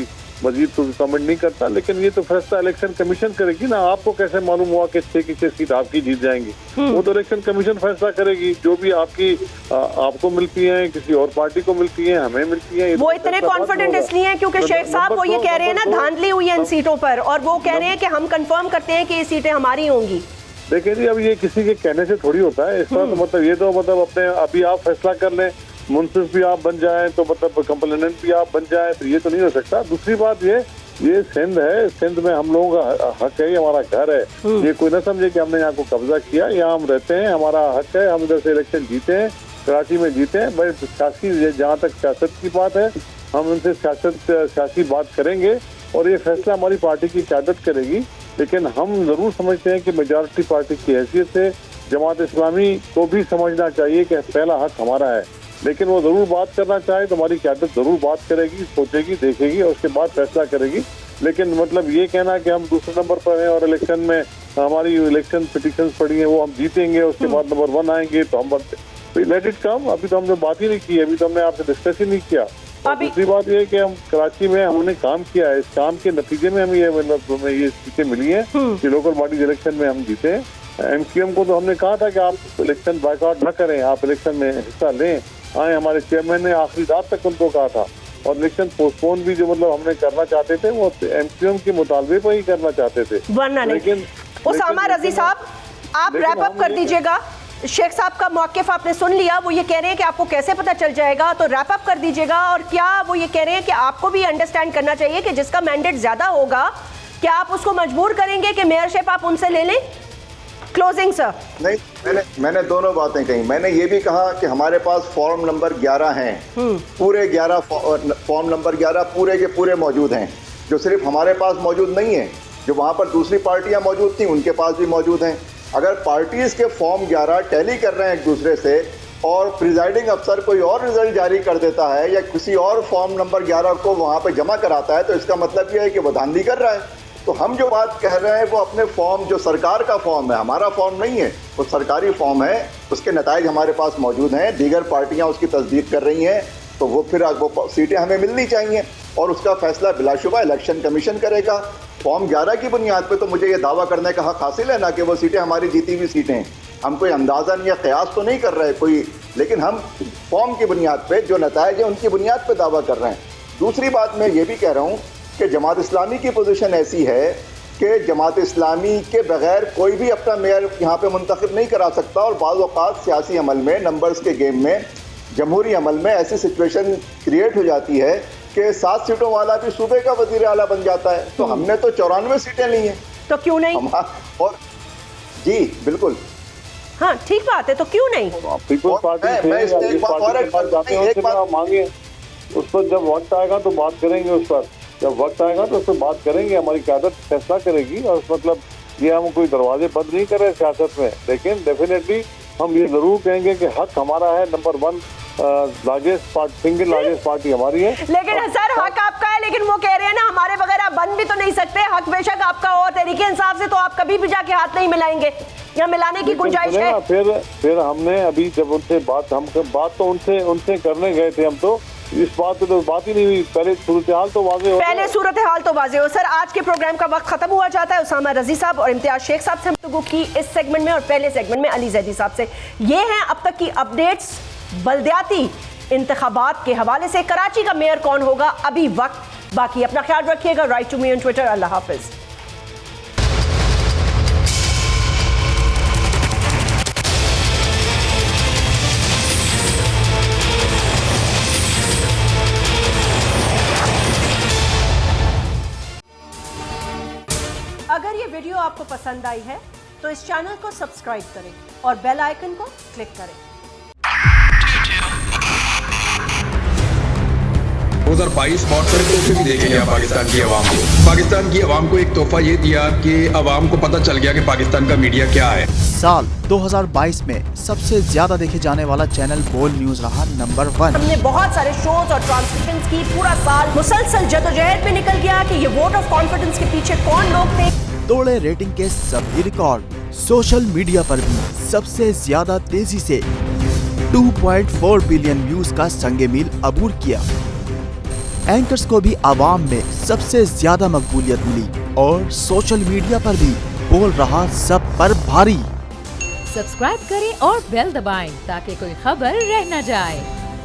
मजीद तो कमेंट नहीं करता, लेकिन ये तो फैसला इलेक्शन कमीशन करेगी ना। आपको कैसे मालूम हुआ कि 6 की 6 सीट आपकी जीत जाएंगी? वो तो इलेक्शन कमीशन फैसला करेगी। जो भी आपकी आपको मिलती है, किसी और पार्टी को मिलती है, हमें मिलती है। वो इतने कॉन्फिडेंट इसलिए हैं क्योंकि शेख साहब वो ये कह रहे हैं ना धांधली हुई है इन सीटों पर, और वो कह रहे हैं कि हम कंफर्म करते हैं कि ये सीटें हमारी होंगी। देखिए जी, अब ये किसी के कहने से थोड़ी होता है। इस तरह तो मतलब ये तो मतलब अपने अभी आप फैसला कर लें, मुंसिफ भी आप बन जाएं तो मतलब कंप्लेनेंट भी आप बन जाएं, तो ये तो नहीं हो सकता। दूसरी बात ये सिंध है, सिंध में हम लोगों का हक है, ये हमारा घर है। ये कोई ना समझे कि हमने यहाँ को कब्जा किया, यहाँ हम रहते हैं, हमारा हक है, हम इधर से इलेक्शन जीते हैं, कराची में जीते हैं। भाई सियासी, जहाँ तक सियासत की बात है, हम उनसे सियासी बात करेंगे और ये फैसला हमारी पार्टी की क़यादत करेगी। लेकिन हम जरूर समझते हैं कि मेजॉरिटी पार्टी की हैसियत से जमात इस्लामी को भी समझना चाहिए कि पहला हक हमारा है। लेकिन वो जरूर बात करना चाहे तो हमारी क़यादत जरूर बात करेगी, सोचेगी, देखेगी और उसके बाद फैसला करेगी। लेकिन मतलब ये कहना कि हम दूसरे नंबर पर हैं और इलेक्शन में हमारी इलेक्शन पिटिशंस पड़ी हैं, वो हम जीतेंगे, उसके बाद नंबर 1 आएंगे तो हम लेट इट कम। अभी तो हमने बात ही नहीं की, अभी तो हमने आपसे डिस्कस ही नहीं किया। दूसरी बात ये है कि हम कराची में हमने काम किया है, इस काम के नतीजे में हमें ये सीटें मिली हैं कि लोकल बॉडीज इलेक्शन में हम जीते हैं। MQM को तो हमने कहा था कि आप इलेक्शन बायकॉट न करें, आप इलेक्शन में हिस्सा लें, आए। हमारे चेयरमैन ने आखिरी रात तक उनको कहा था। और इलेक्शन पोस्टपोन भी जो मतलब हमने करना चाहते थे वो MQM के मुतालबे पर ही करना चाहते थे, वरना नहीं। उसामा रजी साहब, आप रैप अप कर दीजिएगा। शेख साहब का मौक़िफ़ आपने सुन लिया, वो ये कह रहे हैं कि आपको कैसे पता चल जाएगा, तो रैप अप कर दीजिएगा। और क्या वो ये कह रहे हैं कि आपको भी अंडरस्टैंड करना चाहिए कि जिसका मैंडेट ज़्यादा होगा, क्या आप उसको मजबूर करेंगे कि मेयरशिप आप उनसे ले लें? Closing sir. नहीं, मैंने दोनों बातें कही। मैंने ये भी कहा कि हमारे पास फॉर्म नंबर 11 हैं, पूरे 11 फॉर्म नंबर 11 पूरे के पूरे मौजूद हैं, जो सिर्फ हमारे पास मौजूद नहीं है, जो वहाँ पर दूसरी पार्टियाँ मौजूद थी उनके पास भी मौजूद हैं। अगर पार्टीज के फॉर्म 11 टैली कर रहे हैं एक दूसरे से और प्रिजाइडिंग अफसर कोई और रिजल्ट जारी कर देता है या किसी और फॉर्म नंबर 11 को वहाँ पे जमा कराता है, तो इसका मतलब ये है कि वो धांधली कर रहा है। तो हम जो बात कह रहे हैं वो अपने फॉर्म, जो सरकार का फॉर्म है, हमारा फॉर्म नहीं है, वो सरकारी फॉर्म है, उसके नताइज हमारे पास मौजूद हैं, दीगर पार्टियाँ उसकी तस्दीक कर रही हैं, तो वो फिर वो सीटें हमें मिलनी चाहिए और उसका फैसला बिलाशुबा इलेक्शन कमीशन करेगा। फॉर्म 11 की बुनियाद पे तो मुझे ये दावा करने का हक हासिल है ना कि वो सीटें हमारी जीती हुई सीटें हैं। हम कोई अंदाज़न या क़यास तो नहीं कर रहे कोई, लेकिन हम फॉर्म की बुनियाद पे जो नताइज है उनकी बुनियाद पे दावा कर रहे हैं। दूसरी बात मैं ये भी कह रहा हूँ कि जमात इस्लामी की पोजीशन ऐसी है कि जमात इस्लामी के बगैर कोई भी अपना मेयर यहाँ पे मुंतखब नहीं करा सकता। और बाज़ औक़ात सियासी अमल में, नंबर्स के गेम में, जमहूरी अमल में ऐसी सिचुएशन क्रिएट हो जाती है कि 7 सीटों वाला भी सूबे का वज़ीर आला बन जाता है। तो हमने तो 94 सीटें ली हैं, तो क्यों नहीं? और जी बिल्कुल, हाँ ठीक बात है, तो क्यों नहीं? पीपल्स पार्टी मांगे, उस पर जब वक्त आएगा तो बात करेंगे, उस पर जब वक्त आएगा तो उस पर बात करेंगे, हमारी क़यादत फैसला करेगी। और मतलब ये हम कोई दरवाजे बंद नहीं कर रहे सियासत में, लेकिन डेफिनेटली हम ये जरूर कहेंगे कि हक हमारा है, number 1 largest party, single largest party हमारी है। लेकिन सर हक आपका है, लेकिन वो कह रहे हैं ना हमारे बगैर आप बन भी तो नहीं सकते। हक बेशक आपका हो, तरीके इंसाफ से तो आप कभी भी जाके हाथ नहीं मिलाएंगे, या मिलाने की गुंजाइश है? फिर हमने अभी जब उनसे बात तो उनसे करने गए थे हम, तो इस बात पे तो बात ही नहीं हुई। पहले सूरत हाल तो वाज़े हो। सर आज के प्रोग्राम का वक्त खत्म हुआ जाता है। उसामा रजी साहब और इम्तियाज शेख साहब से हम गुफ्तगू की इस सेगमेंट में, और पहले सेगमेंट में अली जैदी साहब से। ये हैं अब तक की अपडेट्स बल्दियाती इंतखाबात के हवाले से। कराची का मेयर कौन होगा, अभी वक्त बाकी। अपना ख्याल रखिएगा। Write to me on Twitter. Allah हाफिज। अगर ये वीडियो आपको पसंद आई है तो इस चैनल को सब्सक्राइब करें और बेल आइकन को क्लिक करें। 2022 मॉडल तोहफे भी देके गया पाकिस्तान की आवाम को। पाकिस्तान की आवाम को एक तोहफा ये दिया कि आवाम को पता चल गया कि पाकिस्तान का मीडिया क्या है। साल 2022 में सबसे ज्यादा देखे जाने वाला चैनल बोल न्यूज रहा नंबर 1। हमने बहुत सारे शोज और ट्रांसमिशंस की, पूरा साल मुसलसल जदोजहद में निकल गया कि ये वोट ऑफ कॉन्फिडेंस के पीछे कौन लोग थे। तोड़े रेटिंग के सभी रिकॉर्ड। सोशल मीडिया पर भी सबसे ज्यादा तेजी से 2.4 बिलियन व्यूज का संगे मील अबूर किया। एंकर्स को भी आवाम में सबसे ज्यादा मकबूलियत मिली और सोशल मीडिया पर भी बोल रहा सब पर भारी। सब्सक्राइब करें और बेल दबाएं ताकि कोई खबर रह न जाए।